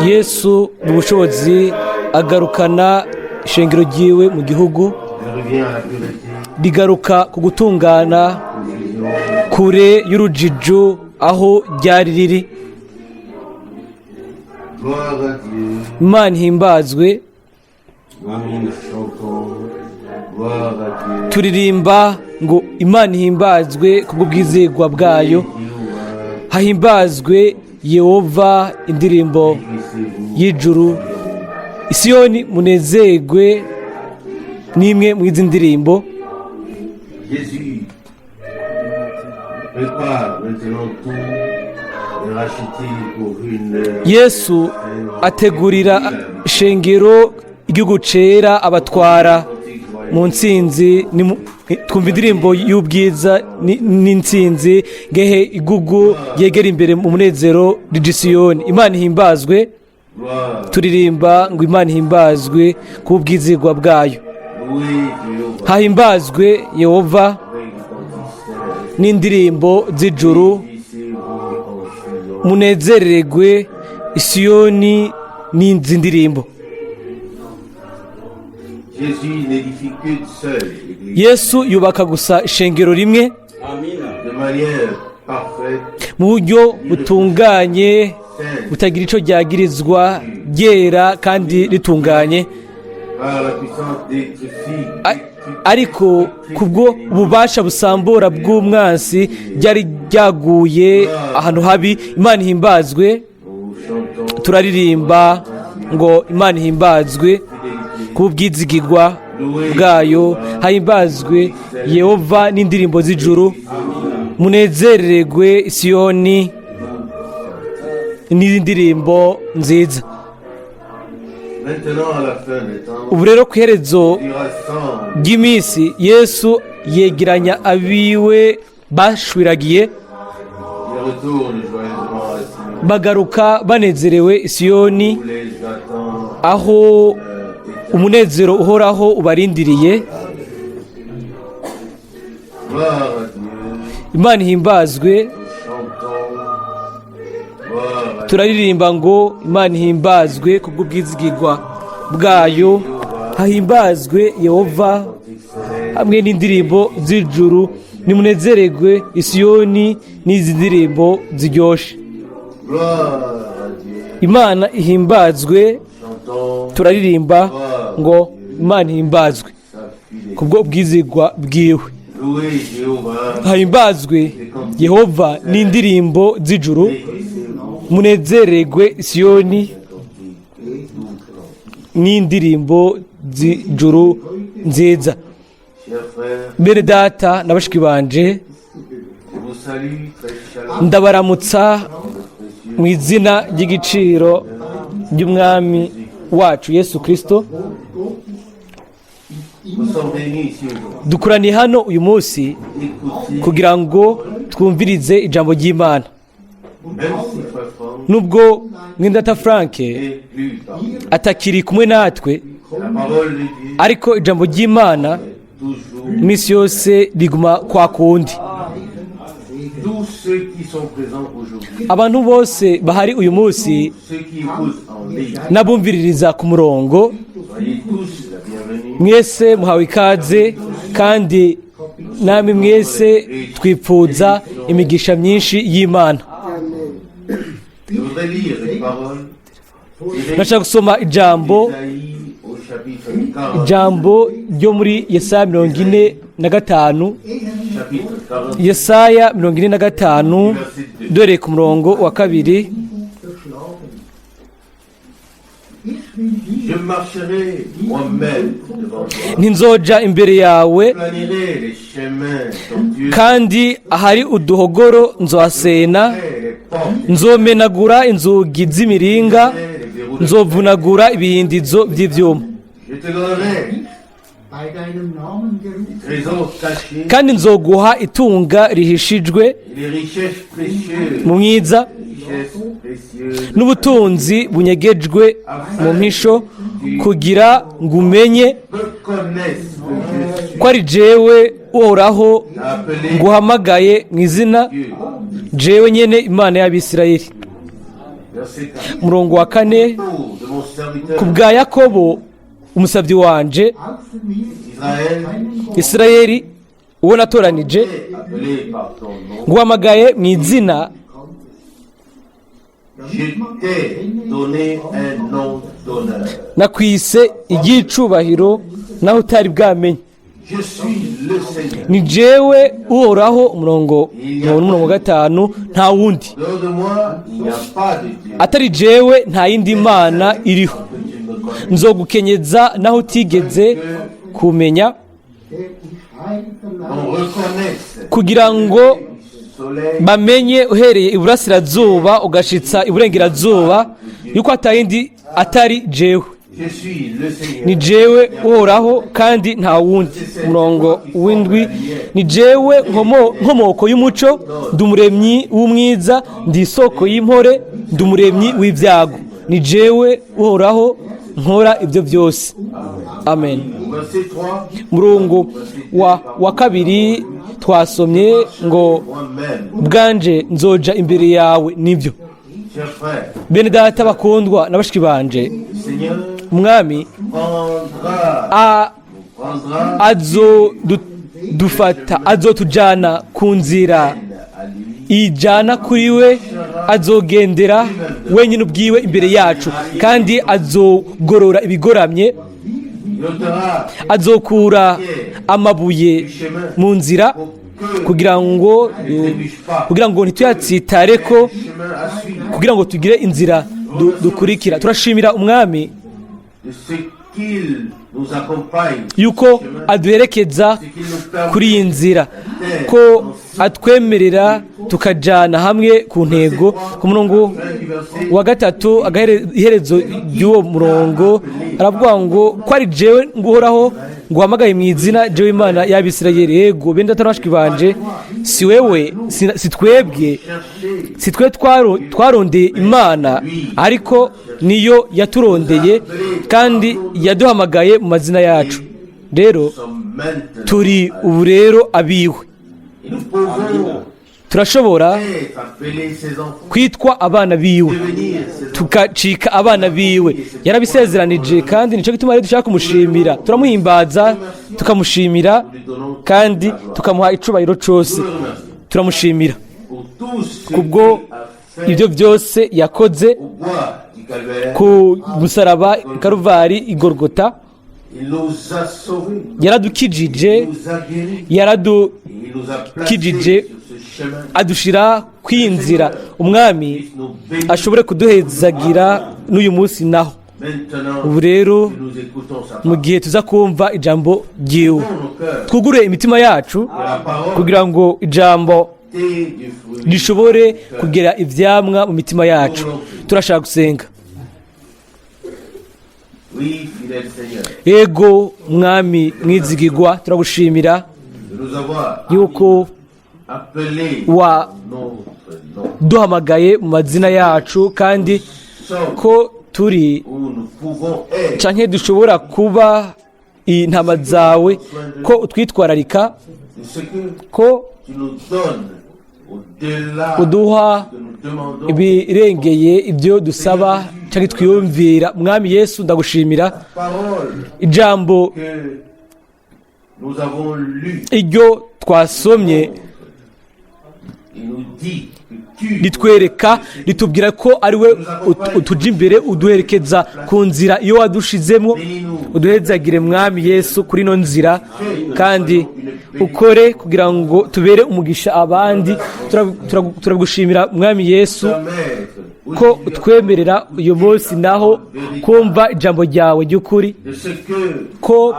yesu mu bushobozi agarukana ishengero ryiwe mu gihugu, rigaruka ku gutungana kure y'urujijo aho ryari riri. Imana ihimbazwe. Turirimba ngo Imana ihimbazwe kubw'ubwizigwa bwayo, hahimbazwe Yehova, indirimbo y'ijuru. Isiyoni munezerwe n'imwe mu izi ndirimbo. Yesu ategurira ishengero igihugu cera abatwara mu ntsinzi. Twumva indirimbo y'ubwiza n'intsinzi, ngehe igugu yegera imbere mu munezero ry'Isiyoni. Imana ihimbazwe. Turirimba ngo Imana ihimbazwe kubw'ubwizigwa bwayo, hahimbazwe Yehova n'indirimbo z'ijuru. Munezererwe Isiyoni n'izi ndirimbo. Yesu yubaka gusa ishengero rimwe mu buryo butunganye, butagira icyo ryagirizwa, ryera kandi ritunganye. Ariko kubwo ububasha busambura bw'umwansi ryari ryaguye ahantu habi. Imana ihimbazwe. Turaririmba ngo Imana ihimbazwe kubw'ubwizigirwa bwayo, hahimbazwe Yehova n'indirimbo z'ijuru. Munezererwe Isiyoni n'indirimbo nziza. Ubu rero ku iherezo ry'iminsi, Yesu yegeranya abiwe bashwiragiye, bagaruka banezerewe Isiyoni, aho umunezero uhoraho ubarindiriye. Imana ihimbazwe. Turaririmba ngo Imana ihimbazwe kubw'ubwizigirwa bwayo, hahimbazwe Yehova hamwe n'indirimbo z'ijuru. Nimunezererwe Isiyoni n'izi ndirimbo ziryoshe. Imana ihimbazwe. Turaririmba ngo Imana ihimbazwe kubw'ubwizigwa bwiwe, hahimbazwe Yehova n'indirimbo z'ijuru. Munezererwe Isiyoni n'indirimbo z'ijuru nziza. Mwene Data na bashiki banje, ndabaramutsa mu izina ry'igiciro ry'Umwami wacu Yesu Kristo. Dukoraniye hano uyu munsi kugira ngo twumvirize ijambo ry'Imana. Nubwo Mwene Data Frank atakiri kumwe natwe, ariko ijambo ry'Imana iminsi yose riguma kwa kundi. Abantu bose bahari uyu munsi n'abumviririza ku murongo, mwese muhawe ikaze, kandi namwe mwese twipfuza imigisha myinshi y'Imana. Nashaka gusoma ijambo ryo muri Yesaya 45. Yesaya 45 dore ku murongo wa 2. Ntinzoja imbere yawe, kandi ahari uduhogoro nzohasena. Nzomenagura inzugi z'imiringa, nzovunagura ibihindizo by'ivyuma, kandi nzoguha itunga rihishijwe mu mwiza, n'ubutunzi bunyegejwe mu mpisho, kugira ngo umenye ko ari jewe uhoraho nguhamagaye mu izina jewe nyene imana y'Abisirayeli. Murongo wa 4, ku bwa Yakobo umusabyi wanje Isirayeli uwo natoranije, nguhamagaye mu izina, nakwise iry'icubahiro naho utari bwamenye. Ni jewe uhoraho. Umurongo 5, nta wundi atari jewe, nta yindi mana iriho. Nzogukenyeza naho utigeze kumenya, kugira ngo bamenye uhereye iburasirazuba ugashitsa iburengerazuba yuko atayindi atari jewe. Ni jewe uhoraho kandi nta wundi. Umurongo 7, ni jewe nkomoko y'umuco, ndi umuremyi w'umwiza, ndi isoko y'impore, ndi umuremyi w'ibyago. Ni jewe uhoraho nkora ibyo byose. Amen. Murongo wa 2 twasomye ngo bwanje nzoja imbere yawe. Nibyo bene data bakundwa n'abashiki banje, umwami azotujana ku nzira ijana kuri we, azogendera wenyine ubwiwe imbere yacu, kandi azogorora ibigoramye, azokura amabuye mu nzira kugira ngo ntituyatsitareko, kugira ngo tugire inzira dukurikira. Turashimira umwami yuko aduherekeza kuri iyi nzira, ko atwemerera tukajana hamwe ku ntego. Ku murongo wa 3 iherezo ry'uwo murongo aravuga ngo ko ari jewe nguhoraho nguhamagaye mu izina jewe imana y'Abisirayeli. Yego bende atarashiki banje, si wewe, si twe twarondeye Imana, ariko niyo yaturondeye kandi yaduhamagaye mu mazina yacu. Rero turi ubu rero abiwe, turashobora kwitwa abana biwe, tukacika abana biwe. Yarabisezeranije, kandi nicyo gituma rero dushaka kumushimira. Turamuhimbaza, tukamushimira, kandi tukamuha icubahiro cyose. Turamushimira kubwo ibyo byose yakoze ku musaraba Karuvari Igorogota. yaradukijije adushira kwinzira. Umwami ashobore kuduhezagira n'uyu munsi naho. Ubu rero mu gihe tuza kumva ijambo ryiwe, twugure imitima yacu kugira ngo ijambo rishobore kugera ivyamwa mu mitima yacu. Turashaka gusenga. Yego mwami mwizigirwa, turagushimira yuko duhamagaye mu mazina yacu, kandi ko turi canke dushobora kuba intama zawe, ko utwitwararika, ko uduha ibirengeye ibyo dusaba canke twiyumvira. Mwami Yesu ndagushimira ijambo iryo twasomye ritwereka, ritubwira ko ari we utuja imbere, uduherekeza ku nzira iyo wadushizemo. Uduhezagire mwami Yesu kuri no nzira, kandi ukore kugira ngo tubere umugisha abandi. Turagushimira mwami Yesu ko utwemerera uyu munsi naho kumva ijambo ryawe ry'ukuri, ko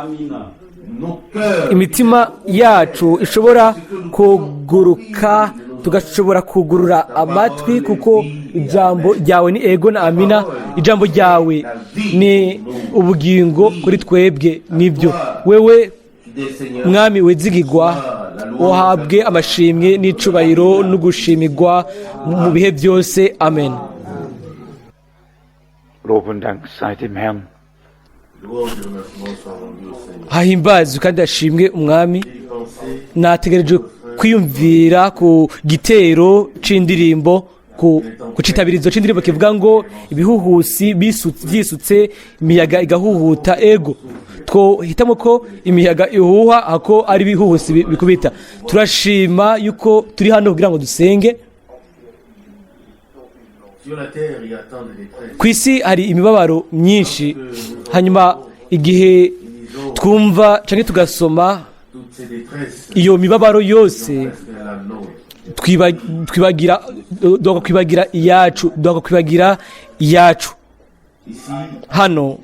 imitima yacu ishobora kuguruka, tugashobora kugurura amatwi, kuko ijambo ryawe ni ego na amina. Ijambo ryawe ni ubugingo kuri twebwe. Nibyo wewe mwami wizigirwa, uhabwe amashimwe n'icubahiro no gushimirwa mu bihe byose. Amen. Lob und Dank sei dem Herrn. hahimbazwe kandi hashimwe umwami. Nategereje kwiyumvira ku gitero c'indirimbo, ku citabirizo c'indirimbo kivuga ngo ibihuhusi byisutse imiyaga igahuhuta. Ego twohitamo ko imiyaga ihuha ako ari ibihuhusi bikubita. Turashima yuko turi hano kugira ngo dusenge. Ku isi hari imibabaro myinshi, hanyuma igihe twumva canke tugasoma iyo mibabaro yose twibagira iyacu. Hano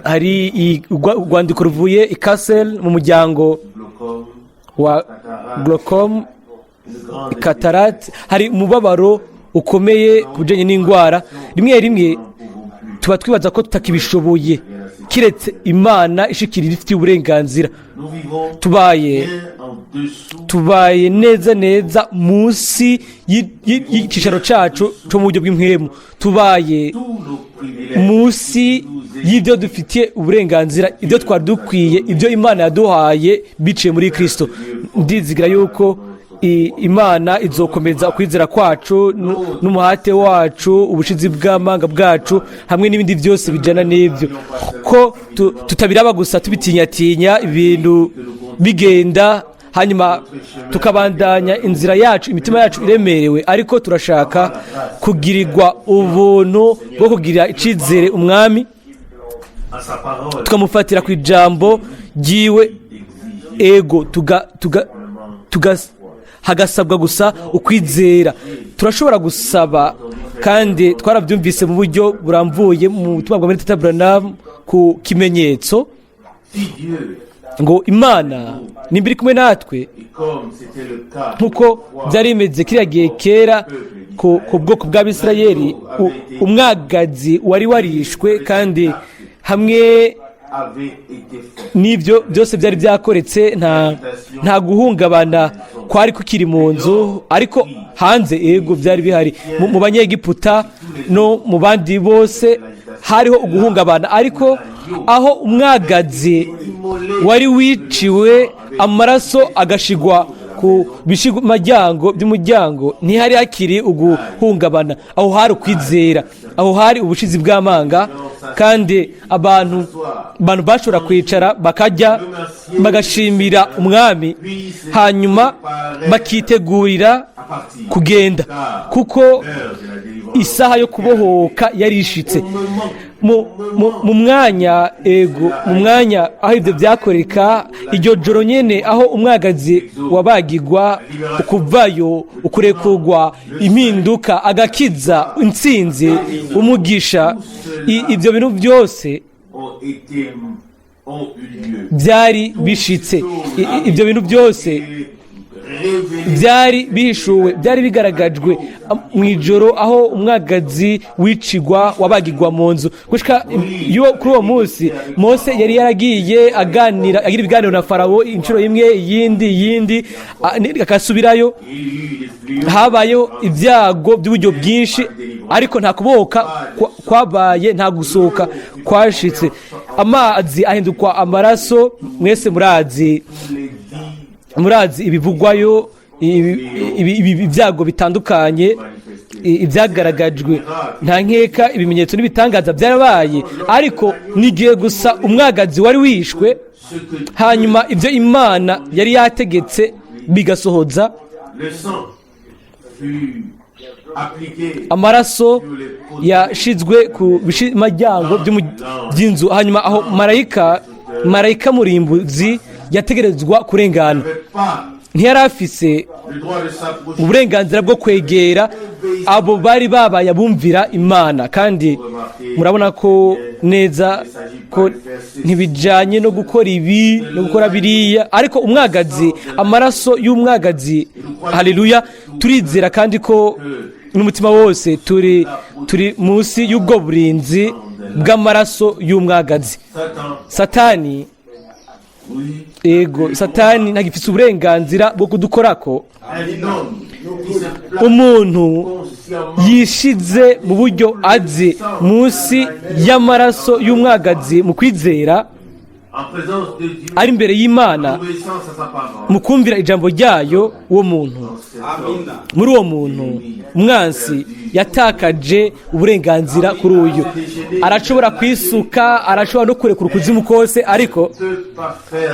hari urwandiko ruvuye i Kassel mu muryango wa glaucome cataracte. Hari umubabaro ukomeye ku bijyanye n'indwara. Rimwe rimwe tuba twibaza ko tutakibishoboye kiretse Imana ishikirira ifitiye uburenganzira. Tubaye neza munsi y'icicaro cacu cyo mu buryo bw'impwemu. Tubaye munsi y'ibyo dufitiye uburenganzira, ibyo twari dukwiye, ibyo Imana yaduhaye biciye muri Kristo. Ndizigira yuko Imana izokomeza kwizera kwacu n'umuhate wacu, ubushizi bw'amanga bwacu, hamwe n'ibindi byose bijana n'ibyo, ko tutabiraba gusa tubitinyatinya ibintu bigenda, hanyuma tukabandanya inzira yacu, imitima yacu iremerewe, ariko turashaka kugirirwa ubuntu bwo kugirira icizere umwami, tukamufatira ku ijambo ryiwe. Ego hagasabwa gusa ukwizera. Turashobora gusaba, kandi twarabyumvise mu buryo burambuye mu butumwa bwa Mwene Data Ewald ku kimenyetso ngo Imana nimbiri kumwe natwe, nkuko byari bimeze kiriya gihe kera ku bwoko bw'Abisirayeli. Umwagazi wari warishwe, kandi hamwe n'ibyo byose byari byakoretse, nta guhungabana kwari kukiri mu nzu, ariko hanze ego byari bihari. Mu banyegiputa no mu bandi bose hariho uguhungabana, ariko aho umwagazi wari wiciwe amaraso agashigwa ku bishigumajyango by'umuryango, ntihari hakiri uguhungabana. Aho hari ukwizera, aho hari ubushizi bw'amanga, kandi abantu bashobora kwicara bakajya bagashimira umwami, hanyuma bakitegurira kugenda, kuko isaha yo kubohoka yari ishitse. Mu mwanya aho ibyo byakoreka, iryo joro nyene aho umwagazi wabagirwa, ukuvayo, ukurekurwa, impinduka, agakiza, intsinzi, umugisha, ibyo bintu byose byari bishitse. Ibyo bintu byose byari bihishuwe, byari bigaragajwe mu ijoro aho umwagazi wicigwa wabagirwa mu nzu. Gushika kuri uwo munsi Mose yari yaragiye agira ibiganiro na Farawo inshuro imwe, iyindi akasubirayo. Habayeho ibyago by'uburyo bwinshi, ariko nta kubohoka kwabaye, nta gusohoka kwashitse. Amazi ahindukwa amaraso. Mwese murazi ibivugwayo, ibyago bitandukanye ibyagaragajwe. Nta nkeka ibimenyetso n'ibitangaza byarabaye, ariko nigiye gusa umwagazi wari wishwe, hanyuma ibyo Imana yari yategetse bigasohoza. Amaraso yashizwe ku bishimajyango by'inzu, hanyuma aho marayika murimbuzi yategerezwa kurengana. Ntiyari afise uburenganzira bwo kwegera abo bari babaye abumvira Imana, kandi murabona ko neza ko ntibijanye no gukora ibi no gukora biriya, ariko umwagazi, amaraso y'umwagazi, haleluya, turizera kandi ko n'umutima wose turi munsi y'ubwo burinzi bw'amaraso y'umwagazi. Satani ntagifise uburenganzira bwo kudukorako. Umuntu yishize mu buryo azi munsi y'amaraso y'umwagazi mu kwizera ari imbere y'Imana mu kumvira ijambo ryayo, uwo muntu muri uwo muntu umwansi yatakaje uburenganzira kuri uyu. Arashobora kwisuka, arashobora no kurekura ukuzimu kose, ariko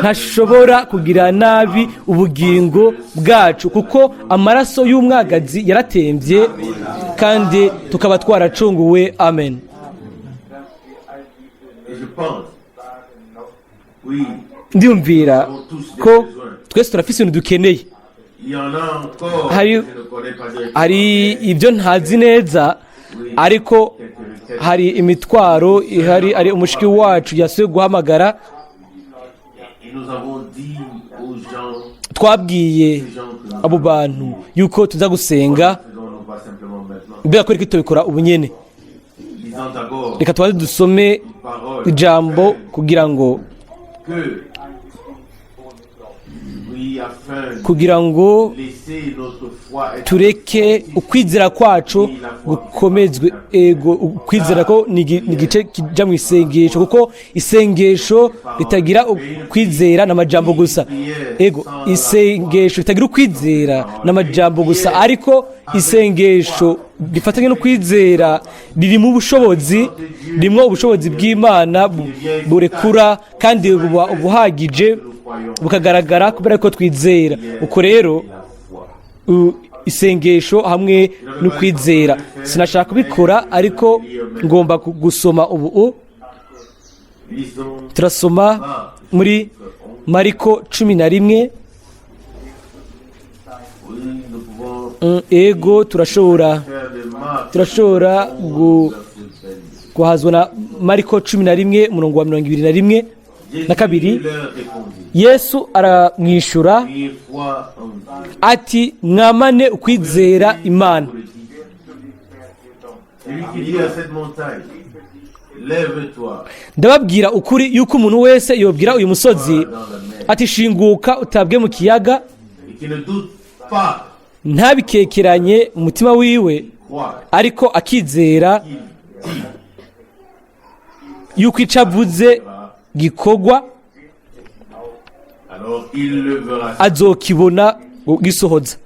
ntashobora kugira nabi ubugingo bwacu, kuko amaraso y'umwagazi yaratembye kandi tukaba twaracunguwe. Amen. Ndiyumvira ko twese turafise ibintu dukeneye. Hari ibyo ntazi neza, ariko hari imitwaro ihari, ari umushiki wacu yasuye guhamagara. Twabwiye abo bantu yuko tuza gusenga, mbega ko reka tubikora ubunyene. Reka tubanze dusome ijambo kugira ngo tureke ukwizera kwacu gukomezwe. Ukwizera ko ni igice kijya mu isengesho, kuko isengesho ritagira ukwizera n'amajambo gusa. Isengesho ritagira ukwizera n'amajambo gusa, ariko isengesho rifatanye no kwizera ririmo ubushobozi, ririmo ubushobozi bw'Imana burekura kandi buhagije, bukagaragara kubera ko twizera. Uko rero isengesho hamwe no kwizera, sinashaka kubikora, ariko ngomba gusoma ubu. Turasoma muri Mariko 11. Ego turashobora guhazwa na Mariko 11 umurongo wa 21 na 2. Yesu aramwishura ati, mwamane ukwizera Imana. Ndababwira ukuri yuko umuntu wese yobwira uyu musozi ati, shinguka utabwe mu kiyaga, ntabikekeranye mu mutima wiwe, ariko akizera yuko icyo avuze gikorwa, azokibona gisohoza.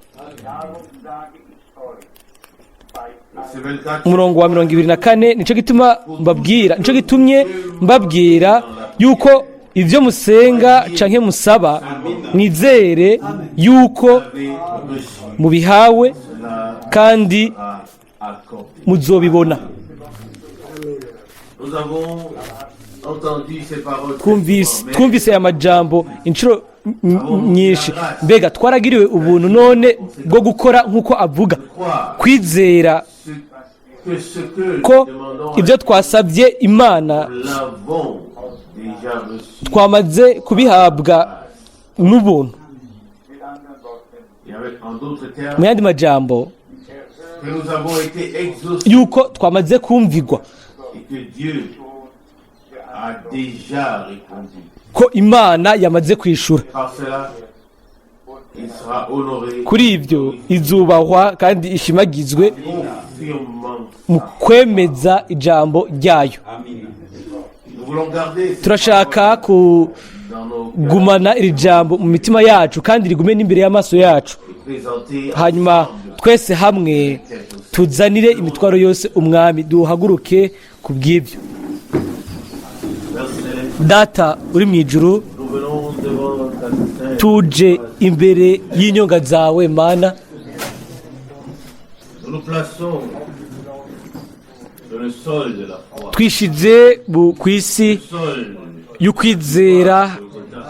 Umurongo wa 24, nico gitumye mbabwira yuko ibyo musenga canke musaba, mwizere yuko mubihawe kandi muzobibona. Twumvise aya majambo inshuro nyinshi. Mbega twaragiriwe ubuntu none bwo gukora nk'uko avuga, kwizera ko ibyo twasabye Imana twamaze kubihabwa n'ubuntu. Mu yandi majambo, yuko twamaze kumvigwa, ko Imana yamaze kwishura. Kuri ibyo izubahwa kandi ishimagizwe mu kwemeza ijambo ryayo. Turashaka kugumana iri jambo mu mitima yacu kandi rigume n'imbere y'amaso yacu, hanyuma twese hamwe tuzanire imitwaro yose umwami. Duhaguruke ku bw'ibyo. Data uri mu ijuru, tuje imbere y'inyonga zawe Mana, twishize ku isi y'ukwizera,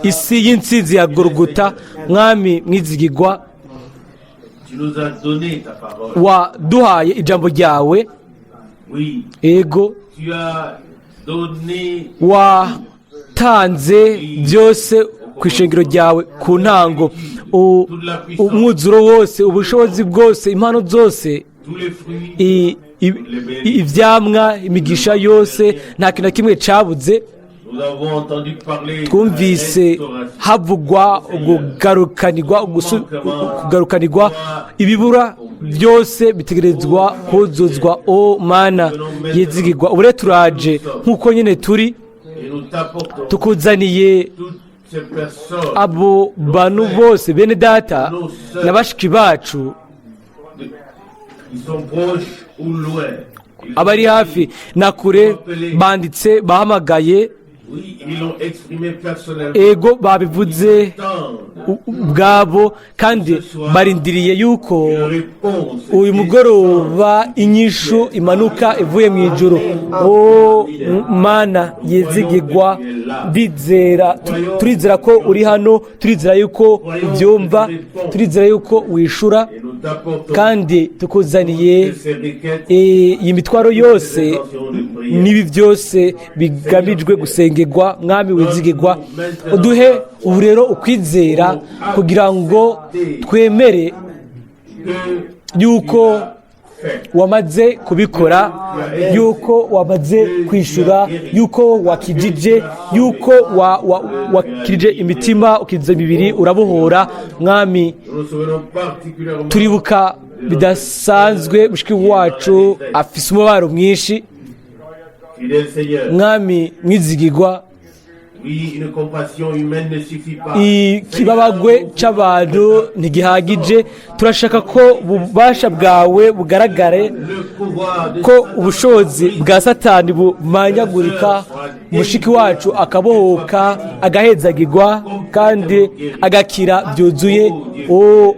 isi y'intsinzi ya Golgota. Mwami mwizigirwa, waduhaye ijambo ryawe. Ego watanze byose ku ishengero ryawe ku ntango, umwuzuro wose, ubushobozi bwose, impano zose, ivyamwa, imigisha yose, nta kintu na kimwe cabuze. Twumvise havugwa kugarukanirwa ibibura byose bitegerezwa kuzuzwa o mana yizigirwa. Ubu rero turaje nk'uko nyine turi, et nous t'apportons tukuzaniye toutes ces personnes abo bantu bose bene data na bashiki bacu qui sont proches ou loin. Ils abari hafi na kure, banditse bahamagaye, Oui, ils l'ont exprimé personnellement. ego babivuze Tant ubwabo kandi barindiriye yuko une réponse uyu mugoroba inyishu imanuka ivuye mu ijuru. O mana yizigirwa, turizera ko uri hano, turizera yuko ubyumva, turizera yuko wishura, et nous t'apportons kandi tukuzaniye ces requêtes iyi mitwaro yose intentions de prière. n'ibi byose bigamijwe gusengerwa. Mwami wizigirwa, uduhe ubu rero ukwizera kugira ngo twemere yuko wamaze kubikora, yuko wamaze kwishura, yuko wakijije, yuko wakirije imitima, ukiza imibiri, urabohora. Mwami, Nous nous souvenons particulièrement turibuka bidasanzwe mushiki wacu afise umubabaro mwinshi. fidèle Seigneur. Mwami mwizigirwa, Oui, une compassion humaine ne suffit pas. ikibabagwe c'abantu ntigihagije. Turashaka ko ububasha bwawe bugaragare, Le pouvoir de ko ubushobozi bwa satani bumanyagurika, mushiki wacu akabohoka, agahezagirwa kandi agakira byuzuye. O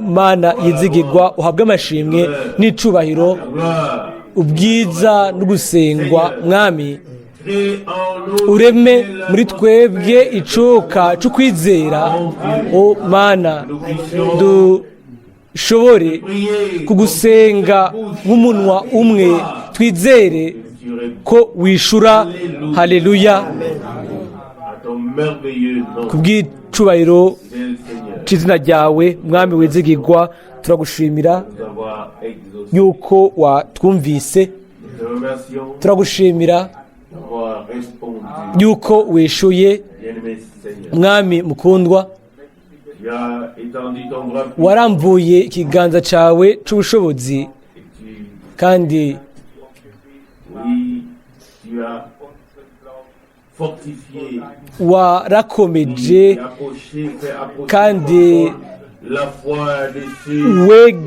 mana yizigirwa, uhabwe amashimwe n'icubahiro, gloire. ubwiza no gusengwa. Mwami, Crée en nous ureme muri twebwe icuka c'ukwizera. O mana, dushobore prier kugusenga nk'umunwa umwe, twizere ko wishura. Haleluya, à ton merveilleux nom, ku bw'icubahiro fidèle Seigneur, c'izina ryawe. Mwami wizigirwa, turagushimira d'avoir exaucé. yuko watwumvise, Nous te remercions turagushimira d'avoir répondu. yuko wishuye. Bien-aimé Seigneur, Mwami mukundwa, tu as étendu ton bras warambuye ikiganza cawe c'ubushobozi, et tu, kandi oui, tu as fortifié, warakomeje, approché, fait approcher kandi la foi de ceux qui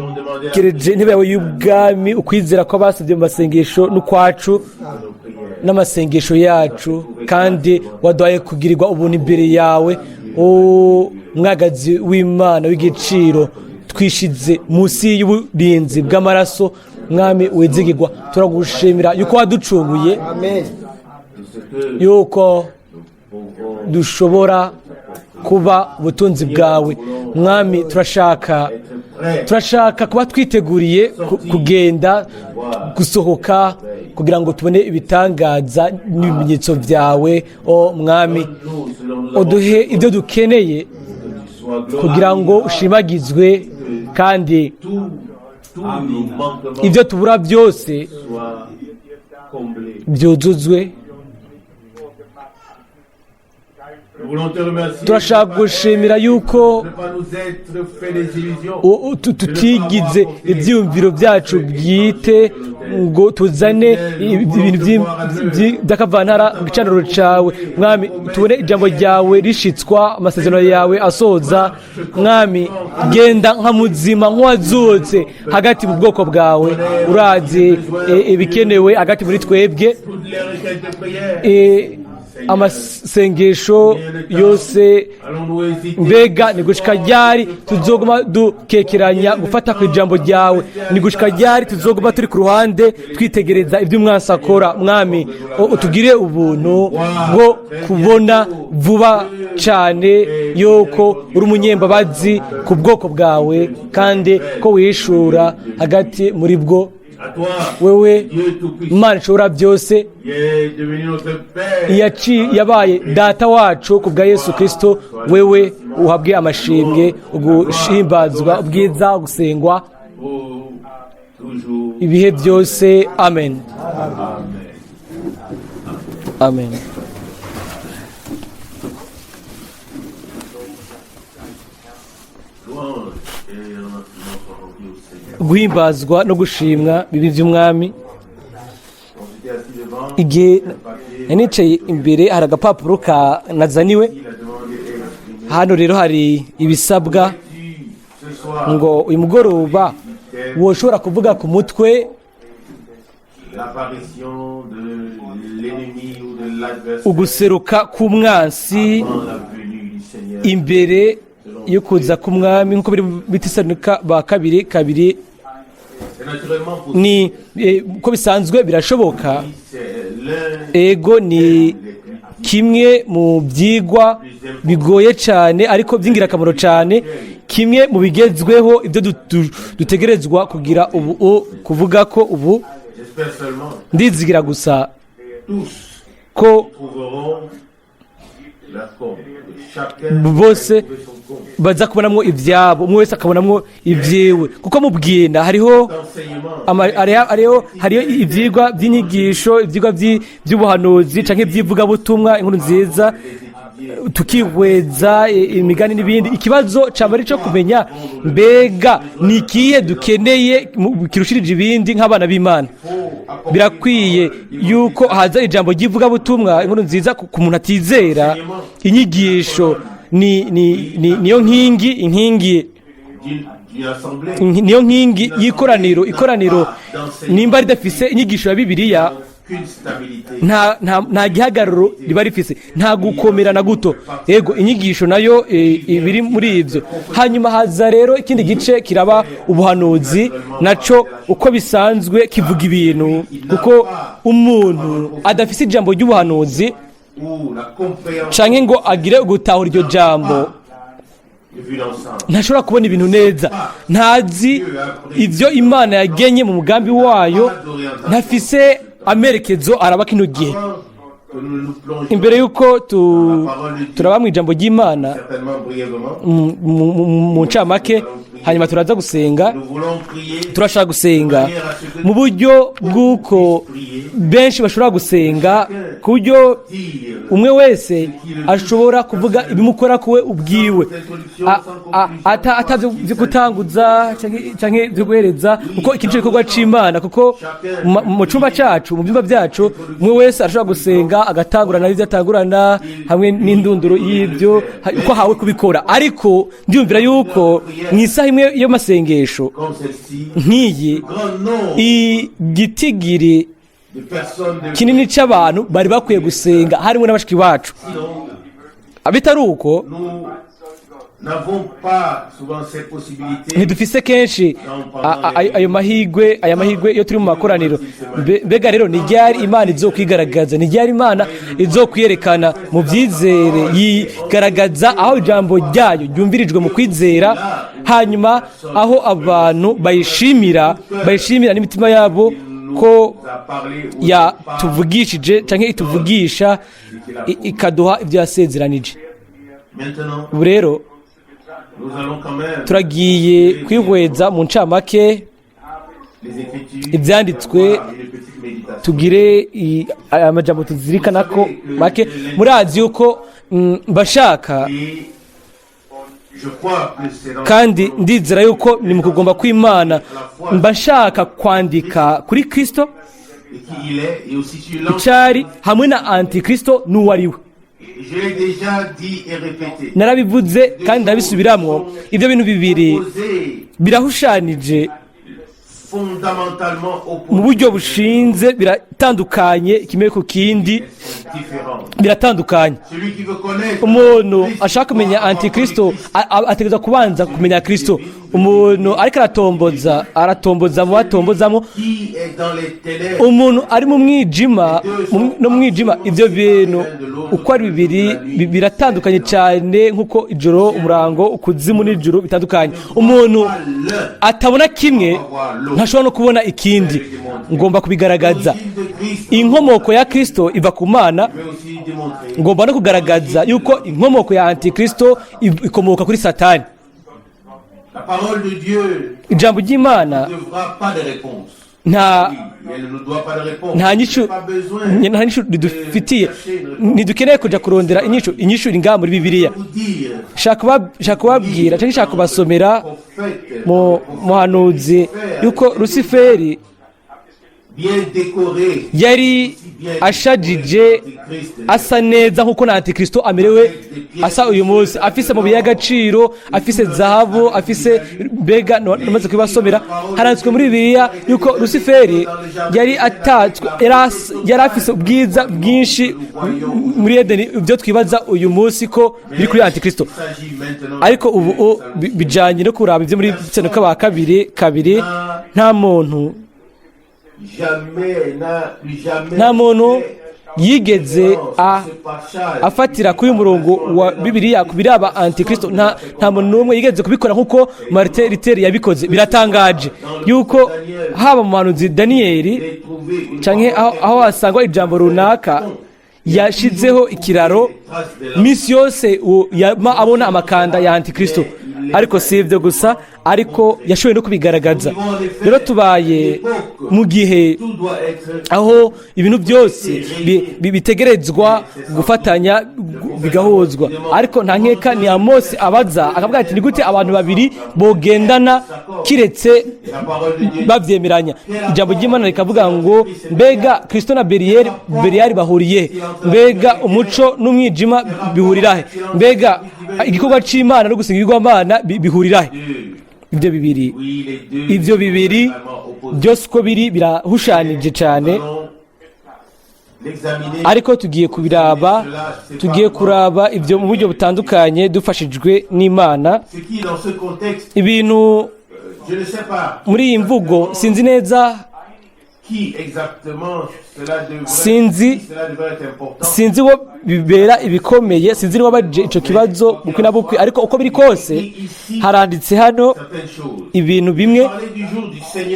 ont demandé à wegereje intebe yawe y'ubwami, ukwizera kw'abasabye mu masengesho n'ukwacu nos prières. n'amasengesho yacu, kandi waduhaye kugirirwa ubuntu imbere yawe. O mwagazi w'Imana w'igiciro, twishize munsi y'uburinzi bw'amaraso. Mwami wizigirwa, turagushimira yuko waducunguye, De ce que yuko pouvons dushobora kuba ubutunzi bwawe. Mwami, turashaka kuba twiteguriye kugenda, gusohoka, kugira ngo tubone ibitangaza n'ibimenyetso byawe. O Mwami, nous, selon nous avons uduhe ibyo dukeneye soit kugira ngo ushimagizwe, kandi tous nos manquements ibyo tubura byose soient comblés. byuzuzwe. Nous voulons te remercier Turashaka gushimira yuko de ne pas nous être fait des illusions. tutigize ibyiyumviro byacu bwite ngo tuzane ibintu by'akavantara mu gicaniro cyawe. Mwami, tubone ijambo ryawe rishitswa, amasezerano yawe asoza. Mwami, genda nka muzima, nk'uwazutse hagati mu bwoko bwawe, urazi ibikenewe hagati muri twebwe. Toutes les requêtes de prière. Amasengesho yose, Allons-nous hésiter mbega ni gushika ryari tuzoguma dukekeranya gufata ku ijambo ryawe? Ni gushika ryari tuzoguma turi ku ruhande twitegereza ibyo umwansi akora? Mwami, utugire ubuntu bwo kubona vuba cyane yuko uri umunyembabazi ku bwoko bwawe, kandi ko wishura hagati muri bwo. à toi, Wewe Dieu Tout-Puissant, Imana ishobora byose, qui est devenu notre Père. yabaye data wacu ku bwa Yesu Kristo. Wewe uhabwe amashimwe, uguhimbazwa, ubwiza, gusengwa Pour toujours. ibihe byose. Amen, amen. Louange et remerciement guhimbazwa no gushimwa bibi by'umwami. Igihe nicaye imbere hari agapapuro nazaniwe hano, rero hari ibisabwa ngo uyu mugoroba woshobora kuvuga ku mutwe uguseruka k'umwansi imbere yo kuza k'umwami nk'uko biri mu Bitesalonika ba kabiri ni uko bisanzwe birashoboka. Ego ni kimwe mu byigwa bigoye cyane ariko by'ingirakamaro cyane, kimwe mu bigezweho ibyo dutegerezwa kugira ubu kuvuga ko ubu ndizigira gusa ko bose baza kubonamwo ibyabo, umwe wese akabonamwo ibyewe, kuko mu bwenda hariho ibyigwa by'inyigisho, ibyigwa by'ubuhanuzi cyangwa iby'ivugabutumwa, inkuru nziza, tukihweza imigani n'ibindi. Ikibazo cyaba ari cyo kumenya mbega ni ikihe dukeneye kirushirije ibindi nk'abana b'Imana. Birakwiye yuko haza ijambo ry'ivugabutumwa, inkuru nziza ku muntu atizera. Inyigisho niyo nkingi y'ikoraniro. Ikoraniro nimba ridafise inyigisho ya Bibiliya nta gihagararo riba rifise, nta gukomera na guto. Yego inyigisho nayo ibiri muri ibyo. Hanyuma haza rero ikindi gice kiraba ubuhanuzi, naco uko bisanzwe kivuga ibintu, kuko umuntu adafise ijambo ry'ubuhanuzi canke ngo agire gutahura iryo jambo ntashobora kubona ibintu neza, ntazi ibyo Imana yagenye mu mugambi wayo, ntafise amerekezo araba kino gihe. Imbere yuko turaba mu ijambo ry'Imana mu ncamake, hanyuma turaza gusenga. Turashaka gusenga mu buryo bw'uko benshi bashobora gusenga, ku buryo umwe wese ashobora kuvuga ibimukora kuwe ubwiwe, atavyo gutanguza canke byo guhereza, kuko iki nico gikorwa c'Imana. Kuko mu cumba cacu, mu byumba byacu, umwe wese arashobora gusenga agatangurana n'ibyo atangurana hamwe n'indunduro y'ibyo uko hawe kubikora. Ariko ndiyumvira yuko mu isaha imwe y'amasengesho nk'iyi, igitigiri kinini cy'abantu bari bakwiye gusenga, harimo n'abashiki bacu. Bitari uko ntidufise kenshi aya mahigwe iyo turi mu makoraniro. Mbega rero ni ryari Imana izokwigaragaza, ni ryari Imana izokwiyerekana mu byizere, yigaragaza aho ijambo ryayo ryumvirijwe mu kwizera, hanyuma aho abantu bayishimira n'imitima yabo ko yatuvugishije cyangwa ituvugisha ikaduha ibyo yasezeranije. Ubu rero turagiye kwihweza mu ncamake ibyanditswe, tugire amajambo tuzirikana ko make. Murazi yuko mbashaka kandi ndizera yuko ni mu kugomba kw'Imana, mbashaka kwandika kuri Kristo icyari hamwe na Antikristo n'uwo ari we. Narabivuze kandi ndabisubiramwo, ibyo bintu bibiri birahushanije mu buryo bushinze, biratandukanye, kimwe ku kindi biratandukanye. Umuntu ashaka kumenya Antikristo ategereza kubanza kumenya Kristo. Umuntu ariko aratomboza mu batombozamo, umuntu ari mu mwijima no mu mwijima. Ibyo bintu uko ari bibiri biratandukanye cyane, nk'uko ijoro, umurango, ukuzimu n'ijuru bitandukanye. Umuntu atabona kimwe ntashobora no kubona ikindi. Ngomba kubigaragaza. Inkomoko ya Kristo iva ku Mana. Ngomba no kugaragaza yuko inkomoko ya Antikristo ikomoka kuri Satani. Ijambo ry'Imana nta Elle ne doit pas de réponse. nta nyishu Pas besoin nta nyishu ridufitiye, ntidukeneye kuja kurondera inyishu iri ngaha muri bibiliya. de vous dire. Shaka kubabwira cyangwa shaka kubasomera Prophète, mu muhanuzi yuko Lusiferi bien décoré, yari ashajije asa neza nk'uko na antikristo amerewe asa uyu munsi, afise amabuye y'agaciro, afise zahabu, afise mbega namaze kubasomera haranditswe muri bibiliya yuko Lusiferi yari atatswe, yari afise ubwiza bwinshi muri Edeni, ibyo twibaza uyu munsi ko biri kuri antikristo. il s'agit maintenant Ariko ubu bijanye no kuraba ibyo muri Timoteyo wa kabiri nta muntu nta muntu yigeze afatira kuri uyu murongo wa bibiliya ku biraba antikristo. Nta muntu n'umwe yigeze kubikora nk'uko Martin Luther yabikoze. Biratangaje yuko haba mu muhanuzi Daniyeli cyangwa aho wasanga ijambo runaka yashizeho ikiraro misi yose abona amakanda ya antikristo. Ariko si ibyo gusa, ariko yashoboye no kubigaragaza. Rero tubaye mu gihe aho ibintu byose bitegerezwa gufatanya bigahuzwa. Ariko nta nkeka ni Amosi abaza akavuga ati ni gute abantu babiri bogendana kiretse babyemeranya. Ijambo ry'Imana rikavuga ngo mbega Kristo na Beliyali bahuriye, mbega umuco n'umwijima bihurirahe, mbega igikorwa c'Imana no gusenga ibigwamana bihurirahe. Ibyo bibiri byose uko biri birahushanije cyane, ariko tugiye kuraba ibyo mu buryo butandukanye dufashijwe n'Imana. Ibintu muri iyi mvugo sinzi neza, sinzi wo bibera ibikomeye, sinzi niba baje ico kibazo bukwi na bukwi, ariko uko biri kose haranditse hano ibintu bimwe.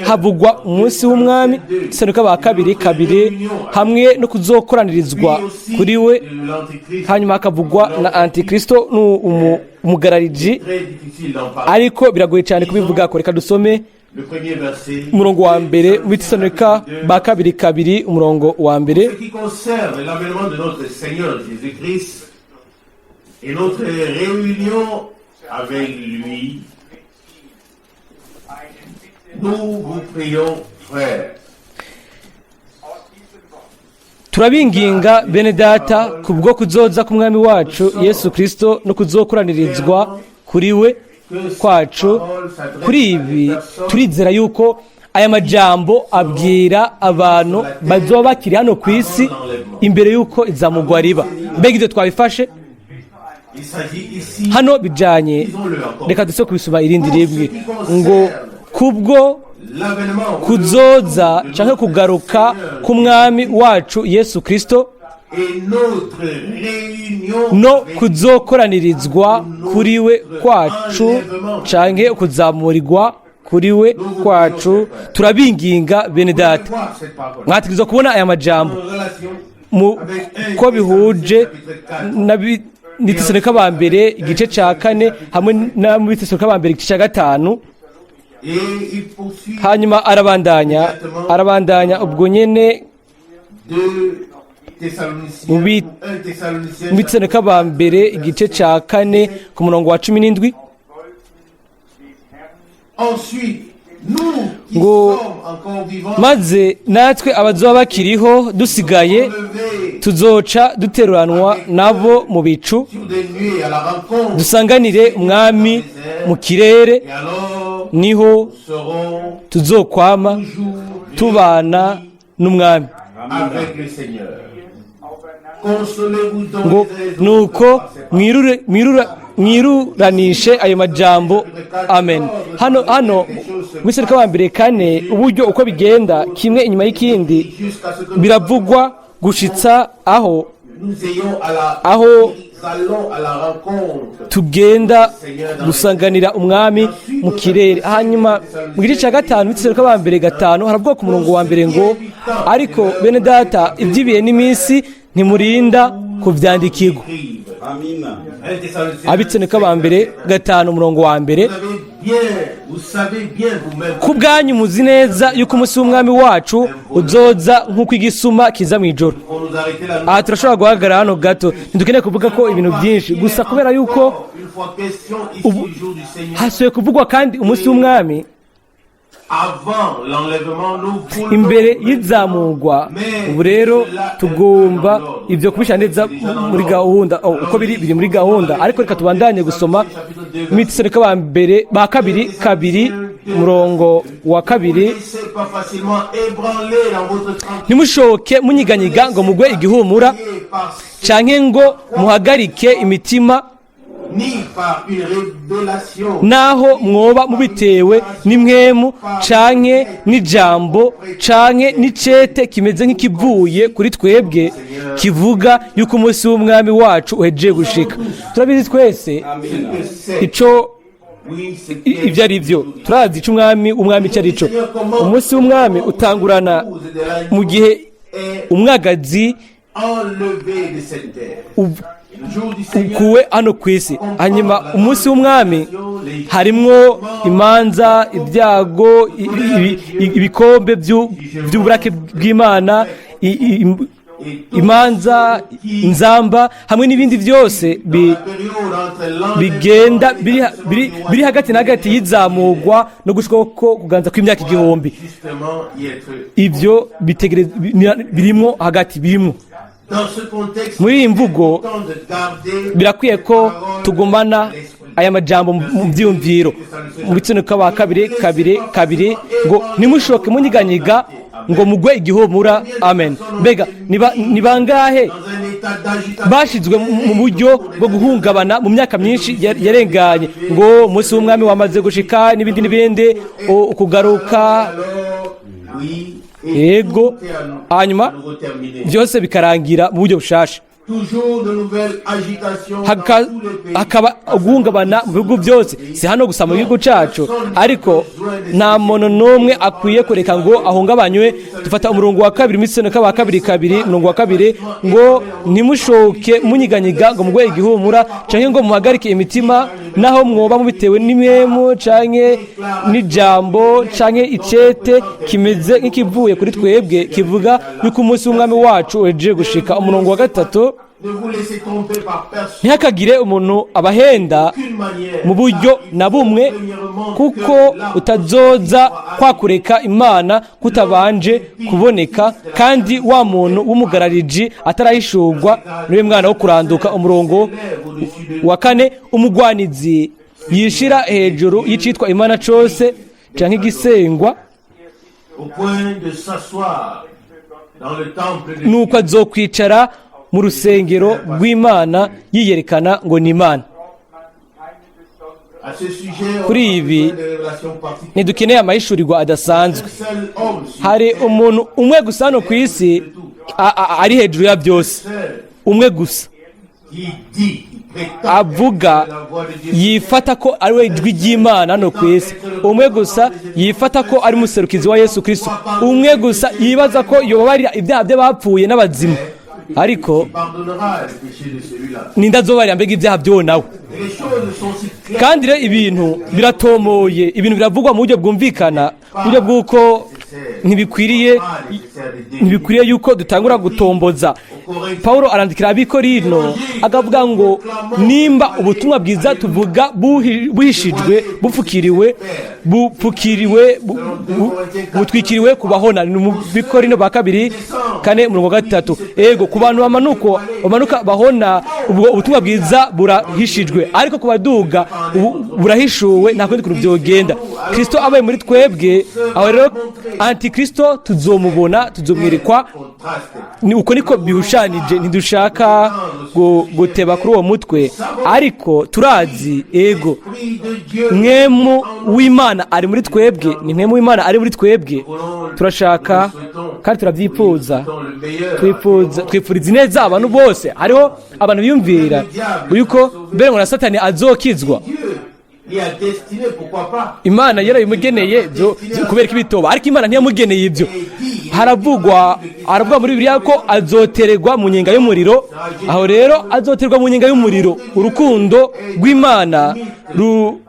Havugwa umunsi w'umwami Tesalonike wa kabiri hamwe no kuzokoranirizwa kuri we, hanyuma hakavugwa na antikristo umugarariji, ariko biragoye cyane kubivuga ko. Reka dusome umurongo wa mbere mu Tesalonike ba kabiri umurongo wa mbere. Ce qui concerne l'avènement de notre Seigneur Jésus-Christ et notre réunion avec lui, nous vous prions, frères. Turabinginga bene data kubwo kuzoza k'umwami wacu Yesu Kristo no kuzokoranirizwa kuri we kwacu. Kuri ibi turizera yuko aya majambo abwira abantu bazoba bakiri hano ku isi imbere yuko izamugwa riba. Mbega ibyo twabifashe hano bijanye, reka duse kubisoma irindi rimwe ngo kubwo kuzoza canke kugaruka k'umwami wacu Yesu Kristo no kuzokoranirizwa kuri we kwacu canke kuzamurirwa kuri we kwacu. Turabinginga bene data, mwategerezwa kubona aya majambo ko bihuje ni Tesalonike ba mbere igice ca 4 hamwe na muri Tesalonike ba mbere igice ca 5. Hanyuma arabandanya ubwo nyene mu Tesalonike ba mbere igice ca 4 ku murongo wa 17 ngo maze natwe abazoba bakiriho dusigaye tuzoca duteruranwa nabo mu bicu dusanganire umwami mu kirere, niho tuzokwama tubana n'umwami. Ngo nuko mwiruranishe ayo majambo. Amen. Hano Tesalonike ba mbere 4 uburyo uko bigenda kimwe inyuma y'ikindi biravugwa gushitsa aho tugenda gusanganira umwami mu kirere. Hanyuma mu gice cya 5 Tesalonike ba mbere 5 haravuga ku murongo wa mbere ngo ariko bene data iby'ibihe n'iminsi ntimurinda kuvyandikirwa. Ab'i Tesalonike ba mbere 5 umurongo wa mbere ku bwanyu muzi neza yuko umunsi w'umwami wacu uzoza nk'uko igisuma kiza mu ijoro. Aha turashobora guhagarara hano gato, ntidukeneye kuvuga ko ibintu byinshi gusa kubera yuko hasuye kuvugwa kandi umunsi w'umwami imbere y'izamurwa. Ubu rero tugomba ibyo kubishyira neza muri gahunda uko biri muri gahunda, ariko reka tubandanye gusoma mu Tesalonike ba mbere ba kabiri umurongo wa 2. Ntimushoke munyiganyiga ngo mugwe igihumura canke ngo muhagarike imitima, naho mwoba mubitewe n'imwemu canke n'ijambo canke n'icete kimeze nk'ikivuye kuri twebwe kivuga yuko umunsi w'umwami wacu uhejeje gushika. Turabizi twese ico ibyo ari byo, turazi ico umwami icyo ari cyo. Umunsi w'umwami utangurana mu gihe umwagazi ukuwe hano ku isi. Hanyuma umunsi w'umwami harimwo imanza, ibyago, ibikombe by'uburake bw'Imana, imanza, inzamba hamwe n'ibindi byose bigenda biri hagati na hagati y'izamurwa no gushikaho kuganza kw'imyaka 1000. Ibyo birimo hagati birimo. Muri iyi mvugo birakwiye ko tugumana aya majambo mu byumviro mu Tesalonike ba kabiri ngo nimushoke munyiganyiga ngo mugwe igihumura. Amen. Mbega ni bangahe bashizwe mu buryo bwo guhungabana mu myaka myinshi yarenganye ngo umunsi w'umwami wamaze gushika n'ibindi ukugaruka, yego, hanyuma byose bikarangira mu buryo bushasha. Hakaba guhungabana mu bihugu byose, si hano gusa mu gihugu cyacu, ariko nta muntu n'umwe akwiye kureka ngo ahungabanywe. Dufata umurongo wa 2 mu Tesalonike ba kabiri umurongo wa 2 ngo ntimushoke munyiganyiga ngo mugwe igihumura canke ngo muhagarike imitima, naho mwoba mubitewe n'imwemu canke n'ijambo canke icete kimeze nk'ikivuye kuri twebwe kivuga yuko umunsi w'umwami wacu uhejeje gushika. Umurongo wa 3 ntihakagire umuntu abahenda mu buryo na bumwe, kuko utazoza kwakureka Imana kutabanje kuboneka, kandi wa muntu w'umugarariji atarahishurwa niwe mwana wo kuranduka. Umurongo wa 4 umugwanizi yishira hejuru y'icitwa Imana cose canke igisengwa, nuko azokwicara mu rusengero rw'Imana yiyerekana ngo ni Imana. Kuri ibi ntidukeneye amahishurirwa adasanzwe. Hari umuntu umwe gusa hano ku isi ari hejuru ya byose, umwe gusa avuga yifata ko ari we ijwi ry'Imana hano ku isi, umwe gusa yifata ko ari umuserukizi wa Yesu Kristo, umwe gusa yibaza ko yobabarira ibyaha by'abapfuye n'abazimu, ariko nindazobarira mbega ibyaha byo nawe. Kandi rero ibintu biratomoye, ibintu biravugwa mu buryo bwumvikana, buryo bw'uko ntibikwiriye yuko dutangura gutomboza. Paulo arandikira Abikorino akavuga ngo nimba ubutumwa bwiza tuvuga buhishijwe, butwikiriwe kubahona. Ni mu Bikorino ba 2:4 umurongo wa 3. Ego ku bantu bamanuka bahona ubwo ubutumwa bwiza burahishijwe, ariko ku baduga burahishuwe. Nta kundi kuntu byogenda. Kristo abaye muri twebwe, aho rero antikristo tuzomubona, tuzomwirekwa. Ni uko niko bihushanije. Ntidushaka guteba kuri uwo mutwe, ariko turazi ego mwemu w'Imana ari muri twebwe, ni mwemu w'Imana ari muri twebwe. Turashaka kandi turabyifuza, twifuriza neza abantu bose. Hariho abantu biyumvira yuko mbere ngo na Satani azokizwa. lui a destiné, pourquoi pas. imana yarabimugeneye kubera ko ibitoba, ariko imana ntiyamugeneye ibyo. haravugwa muri bibiliya ko azotererwa mu nyenga y'umuriro. aho rero azoterwa mu nyenga y'umuriro. urukundo rw'imana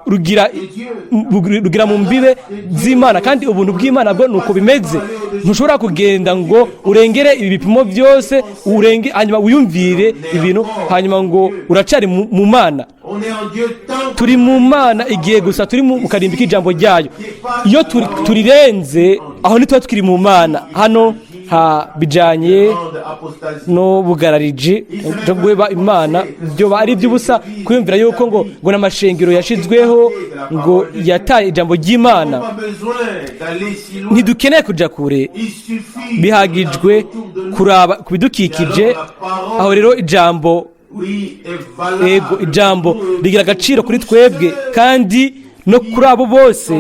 rugira mu mbibe z'imana, kandi ubuntu bw'imana bwo nuko bimeze. ntushobora kugenda ngo urengere ibi bipimo byose hanyuma wiyumvire ibintu hanyuma ngo uracari mu mana. turi mu mana igihe gusa turi mu karimbi k'ijambo ryayo. iyo turirenze aho ntituba tukiri mu mana. hano bijanye n'ubugarariji bwo guheba imana byoba ari iby'ubusa kwiyumvira yuko ngo n'amashengero yashizweho ngo yataye ijambo ry'imana. ntidukeneye kuja kure, bihagijwe kuraba ku bidukikije. aho rero ijambo rigira agaciro kuri twebwe, kandi no kuri abo bose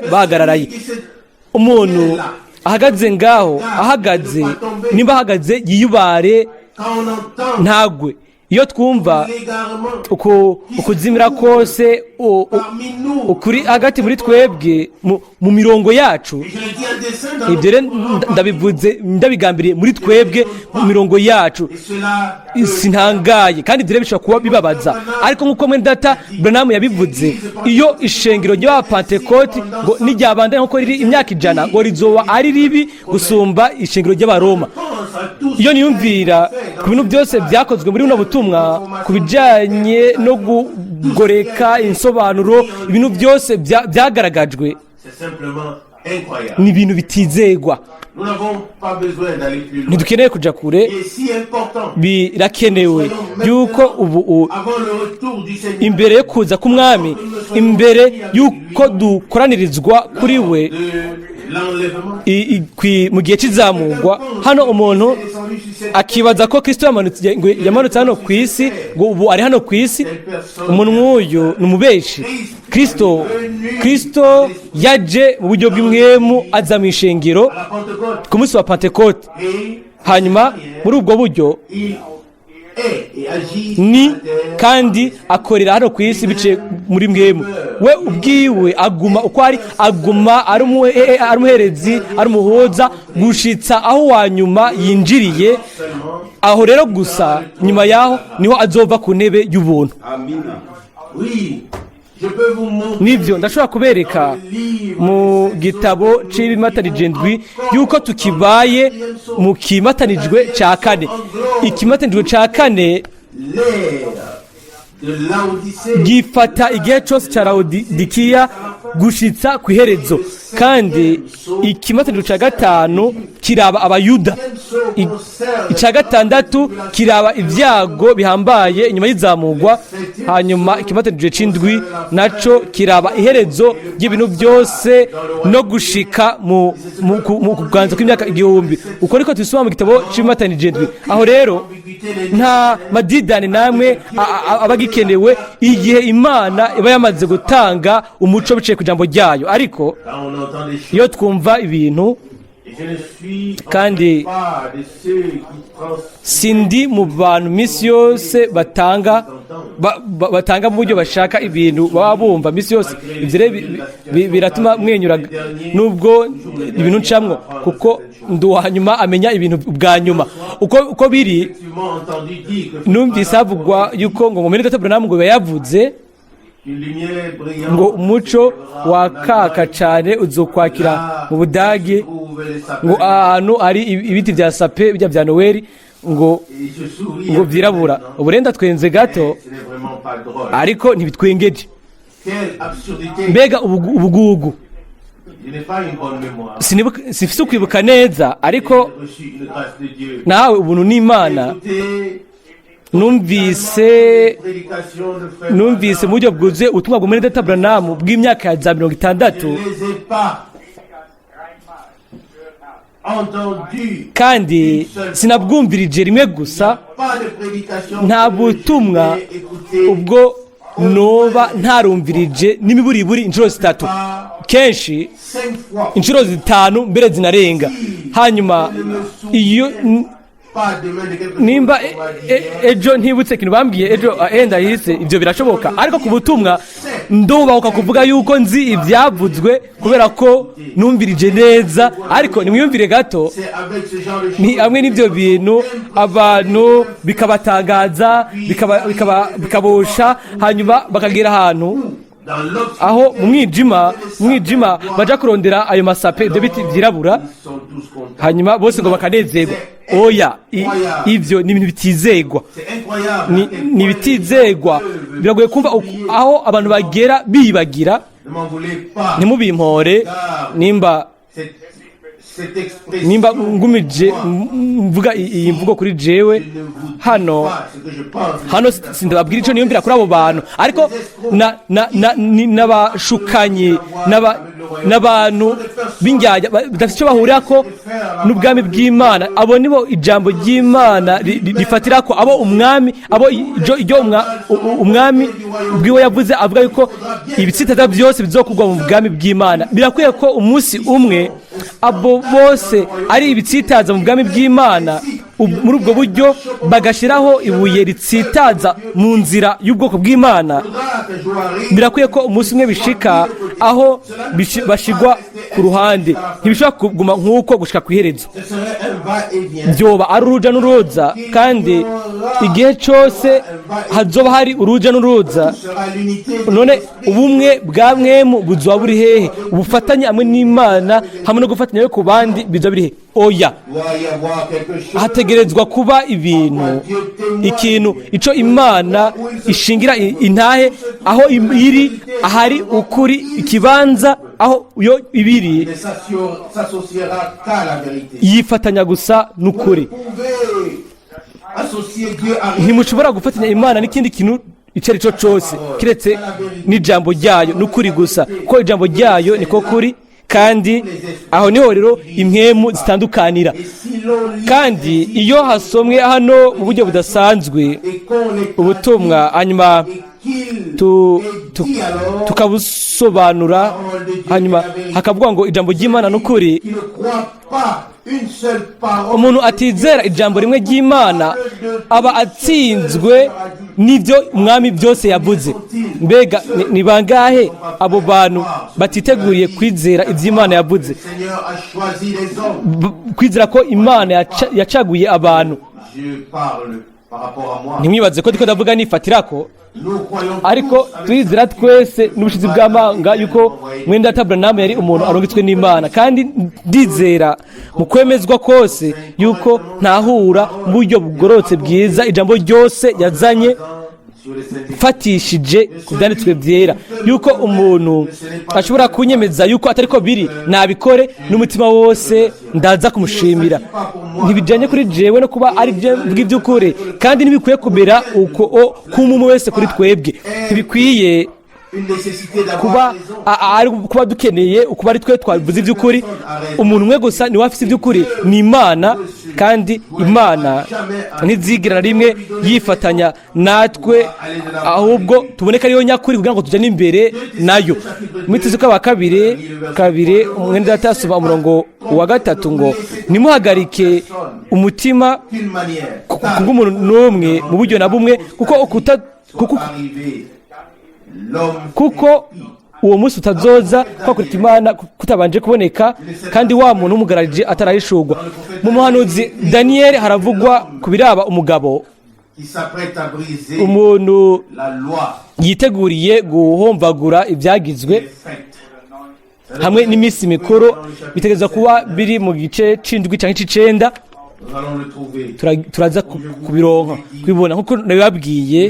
bahagararaye. umuntu ahagaze ngaho, nimba ahagaze yiyubare ntagwe. iyo twumva ukuzimira kose ukuri hagati muri twebwe mu mirongo yacu, ibyo rero ndabivuze ndabigambiriye muri twebwe mu mirongo yacu, sintangaye kandi ibyo rero bishobora kuba bibabaza. ariko nk'uko Mwene Data Ewald yabivuze, iyo ishengero ry'abapantekoti ngo n'iryabandanya nk'uko riri imyaka 100 ngo rizoba ari ribi gusumba ishengero ry'abaroma. iyo niyumvira ku bintu byose byakozwe muri buno butumwa, ku bijyanye no kugoreka insobanuro, ibintu byose byagaragajwe ni ibintu bitizegwa. ntidukeneye kujya kure, birakenewe yuko ubu imbere yo kuza k'umwami, imbere y'uko dukoranirizwa kuri we mu gihe cy'izamurwa, hano umuntu akibaza ko Kristo yamanutse hano ku isi, ngo ubu ari hano ku isi. umuntu nk'uyu ni umubeshi. Kristo yaje mu buryo bw'imwemu, aza mu ishengero ku munsi wa Pentekote. hanyuma muri ubwo buryo kandi akorera hano ku isi biciye muri mwemu. we ubwiwe aguma uko ari umuherezi, ari umuhoza gushitsa aho wanyuma yinjiriye. aho rero gusa nyuma yaho niho azova ku ntebe y'ubuntu. nibyo ndashobora kubereka mu gitabo cy'ibimatanije ndwi yuko tukibaye mu kimatanijwe cya kane. ikimatanijwe cya kane gifata igihe cyose cya Lawodikiya gushitsa ku iherezo, kandi ikimatanijwe cya gatanu kiraba abayuda, icya gatandatu kiraba ibyago bihambaye inyuma y'izamurwa, hanyuma ikimatanijwe cy'indwi nacyo kiraba iherezo ry'ibintu byose no gushika mu kuganza kw'imyaka 1000. uko niko tubisoma mu gitabo cy'ibimatanije ndwi. aho rero nta madidani namwe aba agikenewe igihe Imana iba yamaze gutanga umuco biciye ku ijambo ryayo. ariko iyo twumva ibintu, kandi sindi mu bantu misi yose batanga mu buryo bashaka ibintu baba bumva misi yose. ibyo rero biratuma mwenyura nubwo ibintu ncamwo, kuko ndi uwanyuma amenya ibintu bwa nyuma uko biri. numvise havugwa yuko ngo Mwene Data Ewald ngo yavuze ngo umuco wakaka cyane uzokwakira mu Budage, ngo ahantu ari ibiti bya sape bijya bya Noel ngo byirabura. uburenda twenze gato, ariko ntibitwengeje. mbega ubugugu, sifise ukwibuka neza, ariko nawe ubuntu n'Imana. numvise mu buryo bwuzuye ubutumwa bwa Mwene Data Ewald bw'imyaka ya 60, kandi sinabwumvirije rimwe gusa. nta butumwa ubwo noba ntarumvirije n'imiburiburi inshuro 3, kenshi inshuro 5 mbere zinarenga. hanyuma pas demain de quelque chose nimba qu'on va dire hier. ejo ntibutse ikintu bambwiye ejo enda hise ibyo birashoboka ariko ku butumwa ndubahuka kuvuga yuko nzi ibyavuzwe kubera ko numvirije neza ariko nimwiyumvire gato C'est avec ce genre de ni choses hamwe n'ibyo bintu abantu bikabatangaza bikabosha hanyuma bakagera ahantu dans l'autre aho mu mwijima baja kurondera ayo masape ibyo biti byirabura ils sont tous contents. hanyuma bose ngo bakanezerwa oya ivyo ni ibintu bitizegwa C'est incroyable. ni ibitizegwa biragoye kumva aho abantu bagera bibagira Ne m'en voulez pas. ntimubimpore nimba Cette expression nimba ngumije mvuga iyi mvugo kuri jewe ne vous dit hano pas ce que je pense. hano sindababwira icyo niyumvira kuri abo bantu ariko n'abashukanyi n'abantu b'indyarya badafite icyo bahurira ko n'ubwami bw'Imana abo nibo ijambo ry'Imana rifatira ko abo umwami abo umwami bwiwe yavuze avuga yuko ibitsitaza byose bizokugwa mu bwami bw'Imana birakwiye ko umunsi umwe abo bose ari ibitsitaza mu bwami bw'Imana muri ubwo buryo bagashiraho ibuye ritsitaza mu nzira y'ubwoko bw'Imana birakwiye ko umunsi umwe bishika aho bashigwa ku ruhande ntibishobora kuguma nk'uko gushika ku iherezo byoba ari uruja n'uruza kandi igihe cyose hazoba hari uruja n'uruza none ubumwe bwa mwemu buzoba buri hehe ubufatanye hamwe n'Imana hamwe no gufatanya ku bandi bizoba biri hehe oya hategerezwa kuba ikintu ico Imana ishingira intahe aho iri ahari ukuri ikibanza aho yo ibiri yifatanya gusa n'ukuri ntimushobora gufatanya Imana n'ikindi kintu icyo ari cyo cyose kiretse n'ijambo ryayo n'ukuri gusa ko ijambo ryayo niko kuri kandi aho niho rero impwemu zitandukanira kandi iyo hasomwe hano mu buryo budasanzwe ubutumwa hanyuma tukabusobanura hanyuma hakavuga ngo ijambo ry'Imana n'ukuri umuntu atizera ijambo rimwe ry'Imana aba atsinzwe n'ibyo umwami byose yavuze mbega ni bangahe abo bantu batiteguriye kwizera iby'Imana yavuze kwizera ko Imana yacaguye abantu ntimwibaze ko ndiko ndavuga nifatira ko ariko twizera twese n'ubushizi bw'amanga yuko Mwene Data Ewald yari umuntu arungitswe n'Imana kandi ndizera mu kwemezwa kose yuko ntahura mu buryo bugororotse bwiza ijambo ryose yazanye fatishije ku byanditswe byera yuko umuntu ashobora kunyemeza yuko atari ko biri nabikore n'umutima wose ndaza kumushimira ntibijyanye kuri jewe no kuba ari bw'iby'ukuri kandi ntibikwiye kumera uko k'umuntu wese kuri twebwe ntibikwiye kuba dukeneye ukuba ari twe twabivuze iby'ukuri umuntu umwe gusa niwe afite iby'ukuri ni Imana kandi Imana ntizigera na rimwe yifatanya natwe ahubwo tuboneka ariyo nyakuri kugira ngo tujyane imbere nayo mu itizuka wa kabiri Mwene Data asoma umurongo wa 3 ngo nimuhagarike umutima kubw'umuntu n'umwe mu buryo na bumwe kuko uwo munsi utazoza kwakurika Imana kutabanje kuboneka kandi wa muntu w'umugararije atarahishurwa mu muhanuzi Daniyeli haravugwa ku biraba umugabo umuntu yiteguriye guhombagura ibyagizwe hamwe n'iminsi mikuru bitegereza kuba biri mu gice c'indwi cyangwa c'icenda turaza kubironka kubibona nkuko nabibabwiye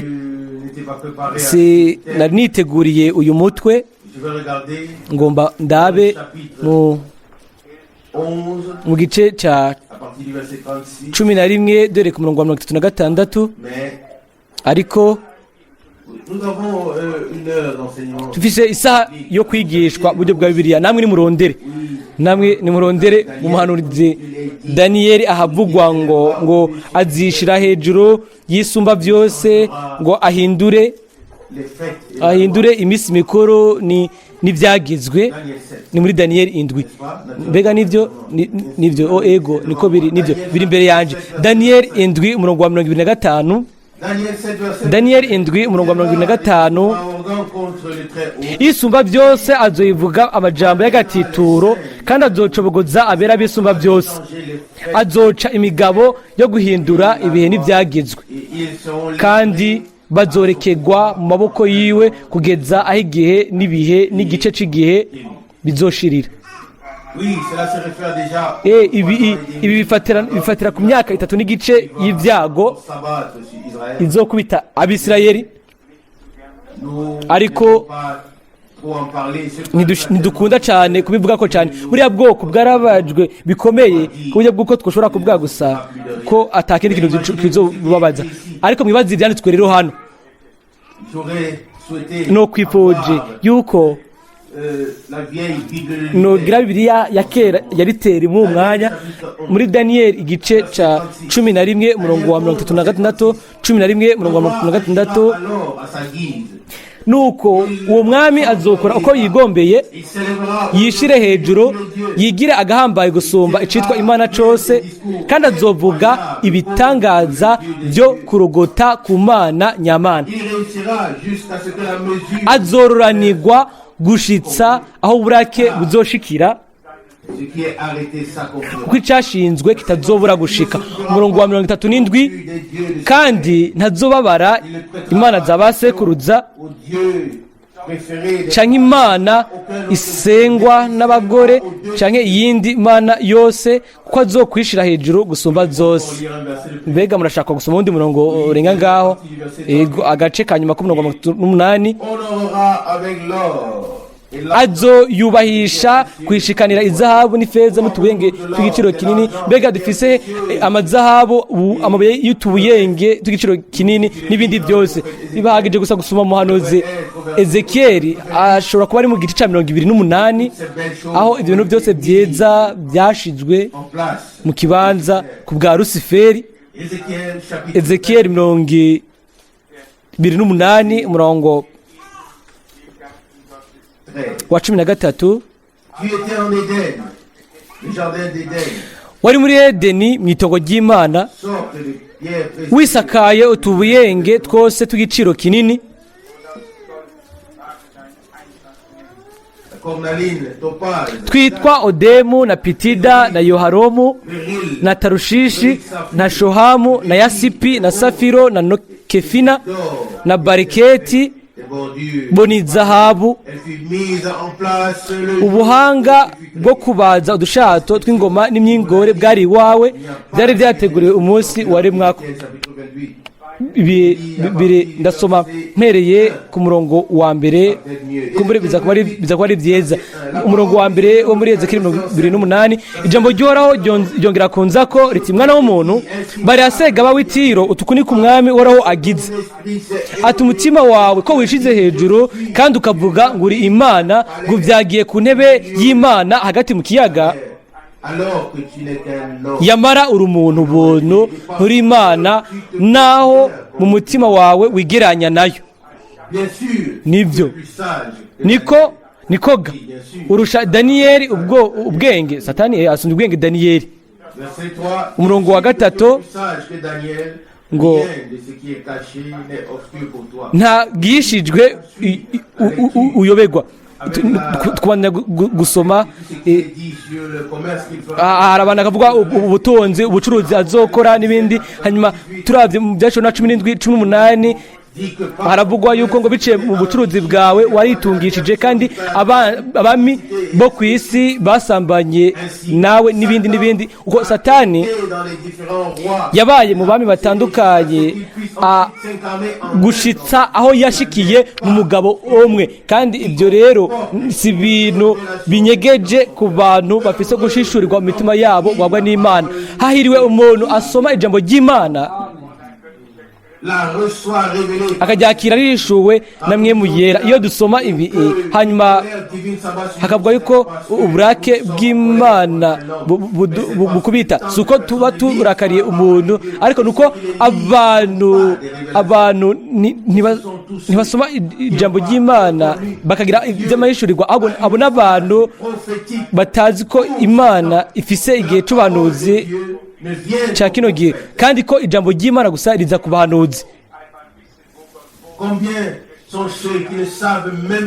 nari niteguriye uyu mutwe ngomba ndabe mu gice cya 11 dore ku murongo wa 36 ariko tufise isaha yo kwigishwa uburyo bwa Bibiliya namwe nimurondere mu muhanuzi Daniyeli ahavugwa ngo azishira hejuru yisumba byose ngo ahindure iminsi mikuru ni n'ibyagizwe Daniel 7. ni muri daniyeli indwi mbega nibyo ego niko nibyo biri imbere yanjye daniyeli indwi umurongo wa 25 Daniel 7, verset daniyeli indwi umurongo wa 25 arrogant contre le Très-Haut. isumba byose azoyivuga amajambo y'agatituro kandi azocobogoza abera b'isumba byose azoca imigabo yo guhindura ibihe n'ibyagizwe Et ils seront les kandi bazorekegwa mu maboko yiwe kugeza aho igihe n'ibihe n'igice cy'igihe bizoshirira Oui, cela se réfère déjà ibi bifatira ku myaka 3 n'igice y'ibyago au sabbat sur Israël. izokubita abisirayeli Nous Ariko, ne pouvons pas trop en parler. Ce que ntidukunda cyane kubivuga ko cyane buriya bwoko bwarabajwe bikomeye ku buryo bw'uko twashobora kuvuga gusa ko atakindi kintu kizobubabaza ariko mwibaze ibyanditswe rero hano j'aurais souhaité no kwipuje yuko la vieille Bible de nogira bibiliya ya kera yaritera mu mwanya muri daniyeli igice ca 11 umurongo wa 36 11 umurongo wa 36 alors à sa guise. nuko uwo mwami azokora uko yigombeye Il s'élèvera yishire hejuru yigire agahambaye gusumba icitwa imana cose kandi azovuga ibitangaza byo kurogota ku mana nyamana il réussira jusqu'à ce que la mesure azororanirwa gushitsa aho uburake buzoshikira ce qui est arrêté s'accomplira. kuko icyashinzwe kitazobura gushika umurongo wa 37 kandi ntazobabara imana z'abasekuruza Au Dieu préféré des canke imana isengwa n'abagore canke iyindi mana yose kuko azokwishira hejuru gusumba zose lire un verset de plus. mbega murashaka gusoma undi murongo urenga ngaho ego agace ka nyuma k'umurongo wa 38 Honorera avec l'or et la azoyubahisha kwishikanira izahabu n'ifeza n'utubuyenge tw'igiciro kinini mbega dufise amazahabu amabuye y'utubuyenge tw'igiciro kinini n'ibindi byose bibahagije gusa gusoma muhanuzi ezekiyeli ashobora kuba ari mu gice cya 28 ces belles choses aho ibyo bintu byose byiza byashizwe en place. mu kibanza ku bwa rusiferi Ézéchiel chapitre ezekiyeli 28 umurongo 13. wa 13 Tu étais en Éden, le jardin d'Éden, wari muri edeni mu itongo ry'imana sorte de pierre précieuse, wisakaye utubuyenge twose tw'igiciro kinini cornaline, topaz, twitwa odemu na pitida na yoharomu beryl, na tarushishi na shohamu na yasipi na safiro na nokefina d'or, na bariketi des bordures. bo ni zahabu Elle fut mise en place le ubuhanga bwo kubaza udushato tw'ingoma n'imyingore bwari iwawe byari byateguriwe umunsi wari mwako Ézéchiel chapitre 28. ndasoma mpereye ku murongo wa mbere kumbure biza kuba ari byiza umurongo wa mbere wo muri ezekiyeli 28 ijambo ryoraho ryongera kunza ko riti mwana w'umuntu bari asega bawitiro utukuni ku mwami uhoraho agize ati umutima wawe ko wishize hejuru kandi ukavuga ngo uri imana ngo byagiye ku ntebe y'imana hagati mu kiyaga Alors que tu n'es qu'un homme. yamara uri umuntu ubuntu nturi imana naho mu mutima wawe wigeranya nayo Bien sûr, nibyo plus sage que nikoga urusha daniyeli ubwenge satani asumbye ubwenge daniyeli verset 3. umurongo wa gatatu Plus sage que Daniel, ngo rien de ce qui est caché n'est obscur pour toi. nta bwishijwe uyoberwa twabana gusoma Ce qui est dit sur le commerce qu'il fera. hari abantu bakavuga ubutunzi ubucuruzi azokora n'ibindi hanyuma turabye mu byacu na 17 18 Dit que par haravugwa yuko ngo biciye mu bucuruzi bwawe waritungishije kandi abami bo ku isi basambanye nawe n'ibindi uko satani dans les différents rois, yabaye mu bami batandukanye s'incarner en gushitsa aho yashikiye mu mugabo umwe kandi ibyo rero si ibintu binyegeje ku bantu bafise gushishurirwa mu mitima yabo wagwa n'imana hahiriwe umuntu asoma ijambo ry'imana akaryakira rishuwe na mwemu yera. Iyo dusoma ibi hanyuma hakavuga yuko uburake bw'Imana bukubita, si uko tuba turakariye umuntu, ariko nuko abantu ntibasoma ijambo ry'Imana bakagira iby'amahishurirwa, abo n'abantu batazi ko Imana ifise igihe c'ubuhanuzi cya kino gihe, kandi ko ijambo ry'Imana gusa riza ku bahanuzi.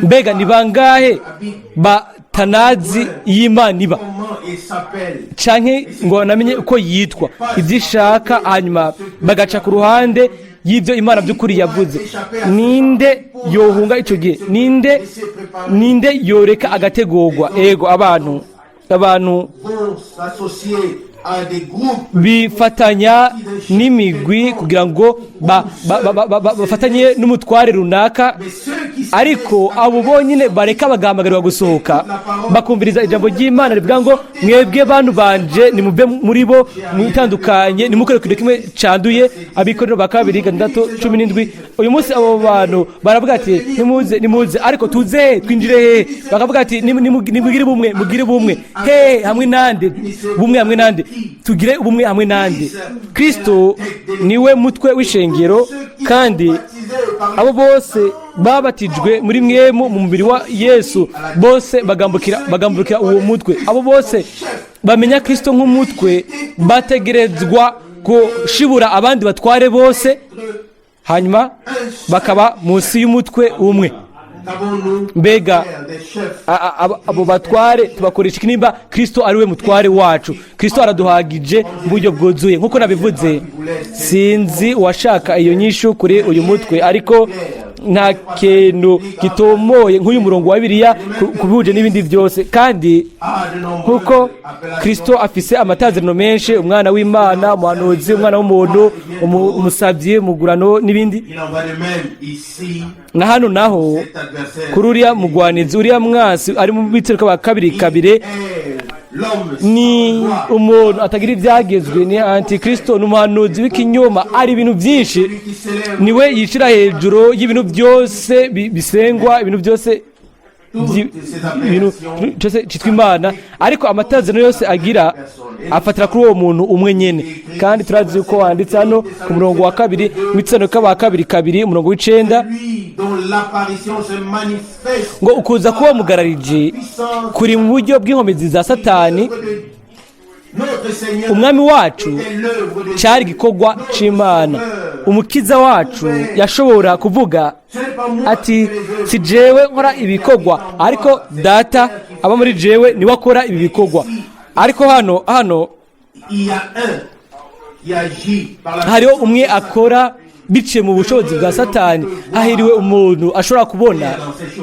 Mbega ni bangahe batanazi y'Imana iba canke ngo namenye uko yitwa, ibyo ishaka, hanyuma bagaca ku ruhande y'ibyo Imana by'ukuri yavuze? Ninde yohunga ico gihe? Ninde yoreka agategurwa? Ego abantu bifatanya n'imigwi kugira ngo bafatanye n'umutware runaka, ariko abo bonyine bareka bagahamagarwa gusohoka bakumviriza ijambo ry'Imana rivuga ngo mwebwe bantu banje nimuve muri bo mwitandukanye nimukore ikintu kimwe canduye. Abikorera ba 2:17. Uyu munsi abo bantu baravuga ati nimuze, ariko tuze twinjire he? Bakavuga ati nimugire bumwe he hamwe nande, bumwe hamwe nande, tugire ubumwe hamwe nande. Kristo niwe mutwe w'ishengero, kandi abo bose babatijwe muri mwemu mu mubiri wa Yesu bose bagambukira uwo mutwe. Abo bose bamenya Kristo nk'umutwe bategerezwa gushibura abandi batware bose, hanyuma bakaba munsi y'umutwe umwe. Mbega abo batware tubakoresha iki nimba Kristo ari we mutware wacu? Kristo araduhagije mu buryo bwuzuye nk'uko nabivuze. Sinzi washaka iyo nyishu kuri uyu mutwe, ariko nta kintu gitomoye nk'uyu murongo wa Bibiliya kubihuje n'ibindi byose. Kandi nk'uko Kristo afise amatazirano menshi, umwana w'Imana, umuhanuzi, umwana w'umuntu, umusabyi, umugurano n'ibindi, na hano naho kuri uriya mugwanizi, uriya mwasi ari mu bitero kwa 2:2, ni umuntu atagira ibyagezwe, ni antikristo, n'umuhanuzi w'ikinyoma, ari ibintu byinshi. Niwe yicira hejuru y'ibintu byose bisengwa, ibintu byose cyitwa Imana, ariko amatazano yose agira afatira kuri uwo muntu umwe nyene. Kandi turazi ko wanditse hano ku murongo wa 2 w'itsano ka 2:2 umurongo w'9 ngo ukuza kuba mugararije kuri mu buryo bw'inkomezi za Satani. Umwami wacu cyari igikorwa c'Imana. Umukiza wacu yashobora kuvuga ati si jewe nkora ibikorwa, ariko data aba muri jewe niwe akora ibi bikorwa. Ariko hano hariho umwe akora biciye mu bushobozi bwa Satani. Hahiriwe umuntu ashobora kubona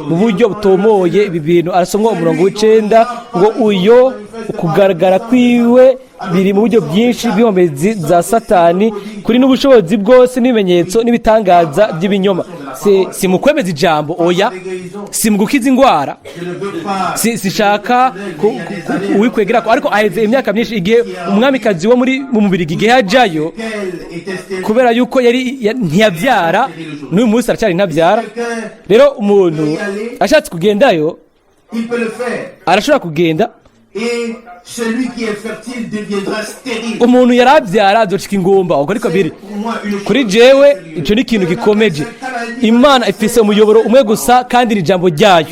mu buryo butomoye ibi bintu. Arasomwa umurongo w'9 ngo uyo ukugaragara kwiwe biri mu buryo bwinshi bw'inkomezi za Satani, kuri n'ubushobozi bwose n'ibimenyetso n'ibitangaza by'ibinyoma. Si mu kwemeza ijambo, oya, si mu gukiza indwara, sishaka uwikwegera ko, ariko aheze imyaka myinshi. Igihe umwamikazi wo mu mubiri igihe yajayo, kubera yuko ntiyabyara, n'uyu munsi aracyari ntabyara. Rero umuntu ashatse kugendayo arashobora kugenda. Umuntu yarabyara azoshika ingumba, uko ariko biri kuri jewe. Ico ni ikintu gikomeje. Imana ifise umuyoboro umwe gusa, kandi ni ijambo ryayo,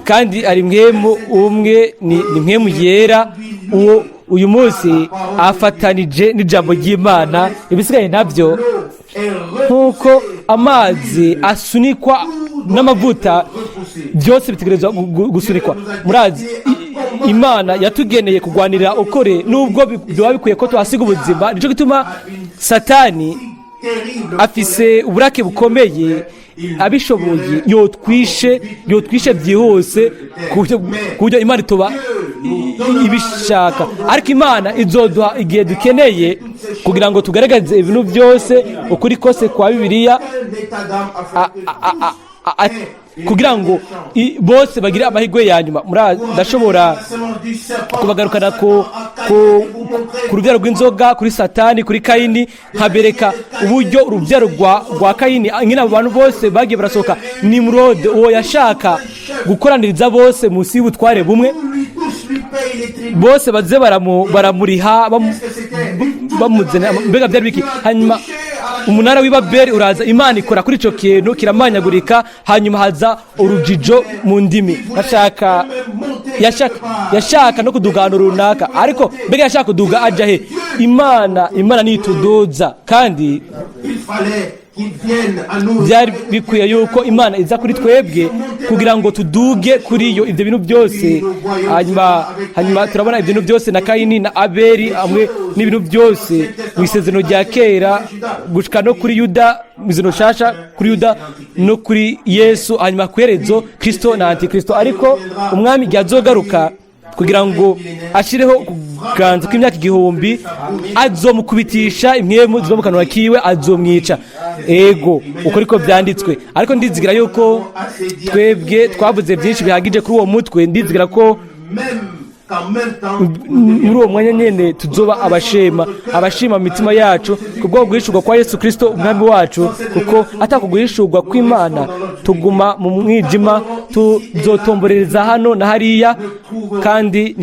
kandi ari mwemu umwe, ni mwemu yera. Uyu munsi afatanije n'ijambo ry'Imana. Ibisigaye nabyo nk'uko amazi asunikwa n'amavuta, byose bitegerezwa gusunikwa. Murazi Imana yatugeneye kugwanira ukore, nubwo biba bikwiye ko tuhasiga ubuzima. Nico gituma Satani afise uburake bukomeye, abishoboye yotwishe byihuse ku buryo Imana itoba ibishaka. Ariko Imana izoduha igihe dukeneye kugira ngo tugaragaze ibintu byose ukuri kose kwa Bibiliya, kugira ngo bose bagire amahirwe ya nyuma. Ndashobora kubagarukana ko ku rubyaro rw'inzoga, kuri satani, kuri kayini, nkabereka uburyo urubyaro rwa kayini nyine abo bantu bose bagiye barasohoka. Nimurode uwo yashaka gukoraniriza bose munsi y'ubutware bumwe, bose baze baramuriha bamuzana, mbega byari biki. Hanyuma umunara w'ibabeli uraza, Imana ikora kuri icyo kintu kiramanyagurika, hanyuma haza urujijo mu ndimi. Yashaka no kuduga ahantu runaka, ariko mbega yashaka kuduga ajya he? Imana nituduza, kandi byari bikwiye yuko Imana iza kuri twebwe kugira ngo tuduge kuri iyo ibyo bintu byose. Hanyuma turabona ibyo bintu byose na Kayini na Abeli hamwe n'ibintu byose mu isezerano rya kera gushika no kuri Yuda, mu izino shasha kuri Yuda no kuri Yesu, hanyuma kwerezo Kristo na Antikristo. Ariko umwami igihe azogaruka kugira ngo ashireho kuganza kw'imyaka 1000, azomukubitisha imwemu ziva mu kanwa kiwe, azomwica. Ego uko ariko byanditswe. Ariko ndizigira yuko twebwe twavuze byinshi bihagije kuri uwo mutwe. Ndizigira ko muri uwo mwanya nyene tuzoba abashima mu mitima yacu kubwo guhishurwa kwa Yesu Kristo umwami wacu, kuko atakuguhishurwa kw'Imana tuguma mu mwijima, tuzotomborereza hano na hariya, kandi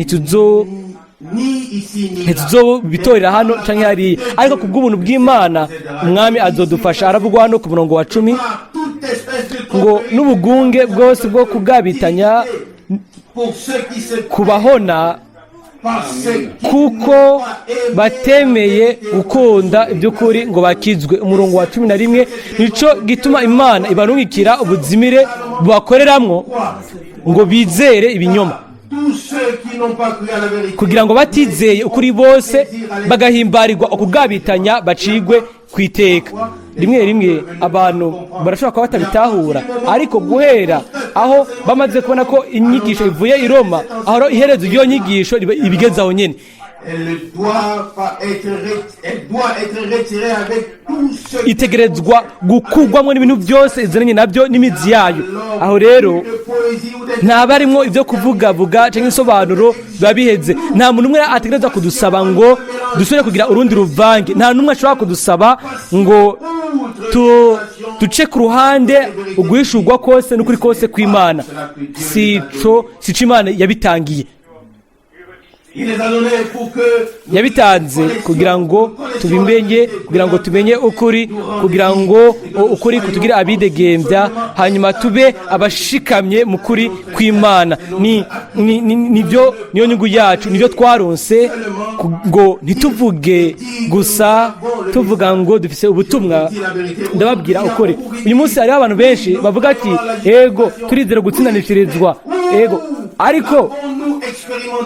ntituzobitorera hano canke hariya. Ariko kubw'ubuntu bw'Imana umwami azodufasha. Aravugwa hano ku murongo wa 10 ngo n'ubugunge bwose bwo kugabitanya kubahona kuko batemeye gukunda iby'ukuri ngo bakizwe. Umurongo wa 11 nico gituma Imana ibarungikira ubuzimire bakoreramwo ngo bizere ibinyoma, kugira ngo batizeye ukuri bose bagahimbarirwa ukugabitanya bacigwe kwiteka. Rimwe abantu barashobora kuba batabitahura, ariko guhera aho bamaze kubona ko inyigisho ivuye i Roma, aho iherezo ry'iyo nyigisho ibigezaho nyene, itegerezwa gukugwamwo n'ibintu byose izananye nabyo n'imizi yayo. Aho rero nta barimwo ibyo kuvugavuga cyangwa insobanuro biba biheze. Nta muntu umwe ategerezwa kudusaba ngo dusubire kugira urundi ruvange. Nta n'umwe ashobora kudusaba ngo duce ku ruhande uguhishurwa kose n'ukuri kose kw'Imana. Sico Imana yabitangiye. Yabitanze kugira ngo tubimenye, kugira ngo tumenye ukuri, kugira ngo ukuri kutugira abidegembya, hanyuma tube abashikamye mu kuri kw'Imana. Niyo nyungu yacu, nibyo twaronse, ngo ntituvuge gusa tuvuga ngo dufise ubutumwa. Ndababwira ukuri, uyu munsi hariho abantu benshi bavuga ati ego turizera gutsindanishirizwa, ego, ariko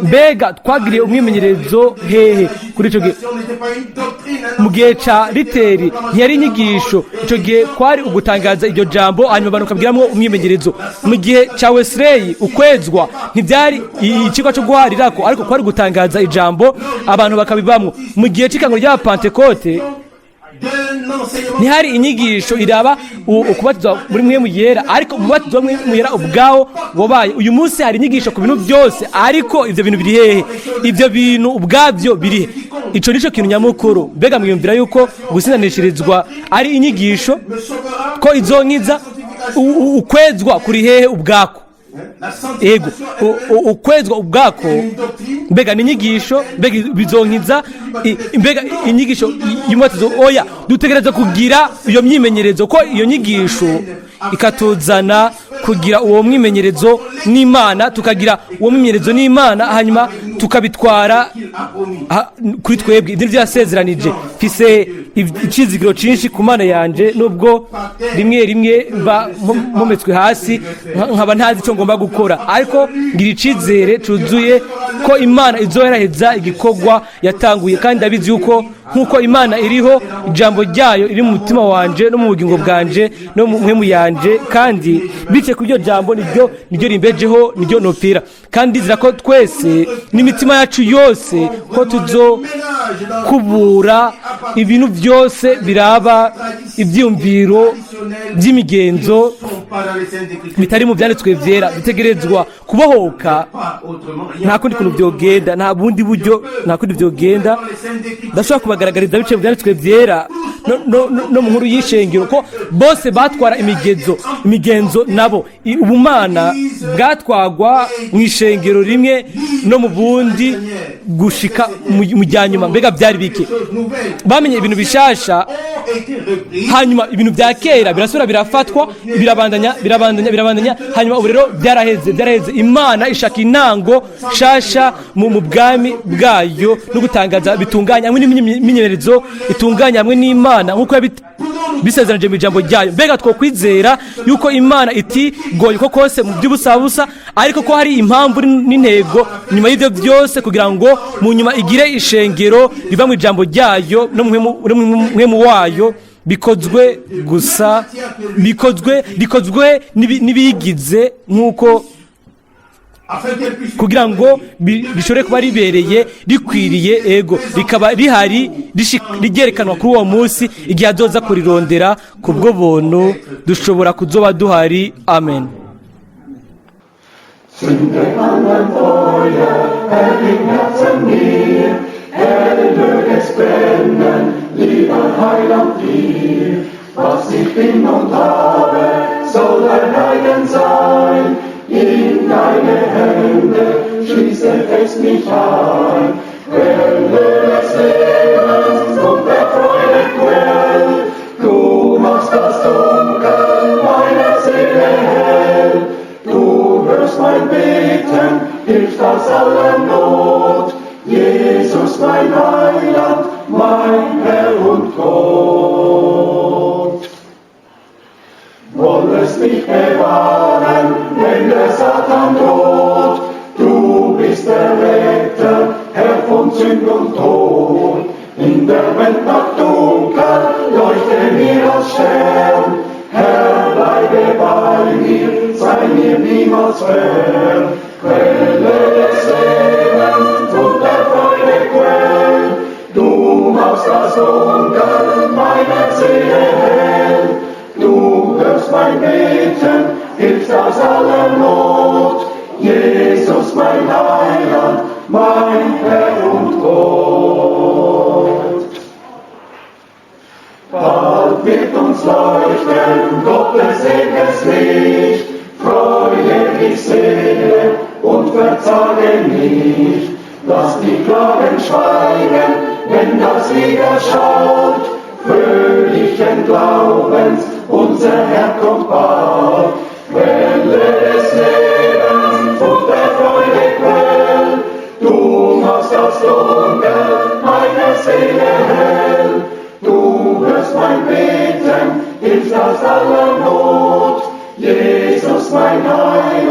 mbega twagiriye umwimenyerezo hehe kuri icyo gihe? Mu gihe ca Riteri ntiyari inyigisho, icyo gihe kwari ugutangaza iryo jambo hanyuma abantu bakabwiramo umwimenyerezo. Mu gihe ca Wesley ukwezwa ntibyari ikigo cyo guharirako, ariko kwari gutangaza ijambo abantu bakabibamwo. Mu gihe cy'ikango rya Pentecote ntihari inyigisho iraba ukubatizwa muri mwe mu yera, ariko umubatizo mwe mu yera ubwawo wabaye. Uyu munsi hari inyigisho ku bintu byose, ariko ivyo bintu biri hehe? Ivyo bintu ubwabyo biri he? Ico nico kintu nyamukuru. Mbega mwiyumvira yuko gusindanishirizwa ari inyigisho ko izonkiza? Ukwezwa kuri hehe ubwako? Ego ukwezwa ubwako mbega n'inyigisho, mbega bizonkiza, mbega inyigisho y'umubatizo? Oya, dutegereza kugira iyo myimenyerezo, ko iyo nyigisho ikatuzana kugira uwo mwimenyerezo n'Imana, tukagira uwo mwimenyerezo n'Imana, hanyuma tukabitwara kuri twebwe. Ibyo byasezeranije. Mfise ikizigiro cyinshi ku Mana yanje, nubwo rimwe mba mometswe hasi nkaba ntazi icyo ngomba gukora, ariko ngira icizere cuzuye ko Imana izoheraheza igikorwa yatanguye. Kandi ndabizi yuko nkuko Imana iriho, ijambo ryayo iri mu mutima wanje no mu bugingo bwanje no mu mpemu yanje, kandi bice ku iryo jambo niryo rimbejeho, niryo nopfira. Kandi ndizira ko twese n'imitima yacu yose ko tuzo kubura ibintu byose biraba ibyumviro by'imigenzo bitari mu byanditswe byera bitegerezwa kubohoka. Nta kundi kuntu byogenda, nta bundi buryo, nta kundi byogenda. Ndashobora kubagaragariza bice mu byanditswe byera no mu nkuru y'ishengero ko bose batwara imigenzo nabo. Ubumana bwatwagwa mu ishengero rimwe no mu bundi gushika mu jyanyuma. Mbega byari bike, bamenye ibintu bishasha, hanyuma ibintu bya kera birasura birafatwa, birabandanya, hanyuma ubu rero byaraheze. Imana ishaka intango shasha mu bwami bwayo no gutangaza bitunganya hamwe n'imyimenyerezo itunganya hamwe n'Imana nk'uko bisezeranje mu ijambo ryayo. Mbega twokwizera yuko Imana itigoye ko kose mu by'ubusabusa, ariko ko hari impamvu n'intego nyuma y'ibyo byose kugira ngo mu nyuma igire ishengero riva mu ijambo ryayo no mu wayo bikozwe gusa, bikozwe n'ibigize nk'uko, kugira ngo bishobore kuba ribereye rikwiriye, ego rikaba rihari rigerekanwa kuri uwo munsi igihe azoza kurirondera ku bwo buntu dushobora kuzoba duhari. Amen. Zünde an ein Feuer, Herr, im Herzen mir, Herr, möge es brennen, lieber Heiland dir. Was ich bin und habe, soll dein Eigen sein. In deine Hände schließe fest mich ein. Quelle des Lebens und der Freude Quell, du machst das Dunkel meiner Seele hell. Du hörst mein Beten, hilfst aus aller Not. Jesus, mein Heiland, mein Herr und Gott. Wollest mich bewahren, wenn der Satan droht. Du bist der Retter, Herr von Sünd und Tod. In der Welt noch dunkel, leuchte mir als Stern. Herr, bleibe bei mir, sei mir niemals fern. Quelle des Lebens und der Freude Quell. Du machst das Dunkel meiner Seele hell. Du hörst mein Beten, hilfst aus aller Not. Jesus, mein Heiland, mein Herr und Gott. Bald wird uns leuchten Gottes ewiges Licht. Freue dich Seele und verzage nicht. Lass die Klagen schweigen, wenn das Lied erschallt. Fröhlichen Glaubens, unser Herr kommt bald. Quelle des Lebens und der Freude Quell. Du machst das Dunkel meiner Seele hell. Du hörst mein Beten, hilfst aus aller Not. Jesus, mein Heiland.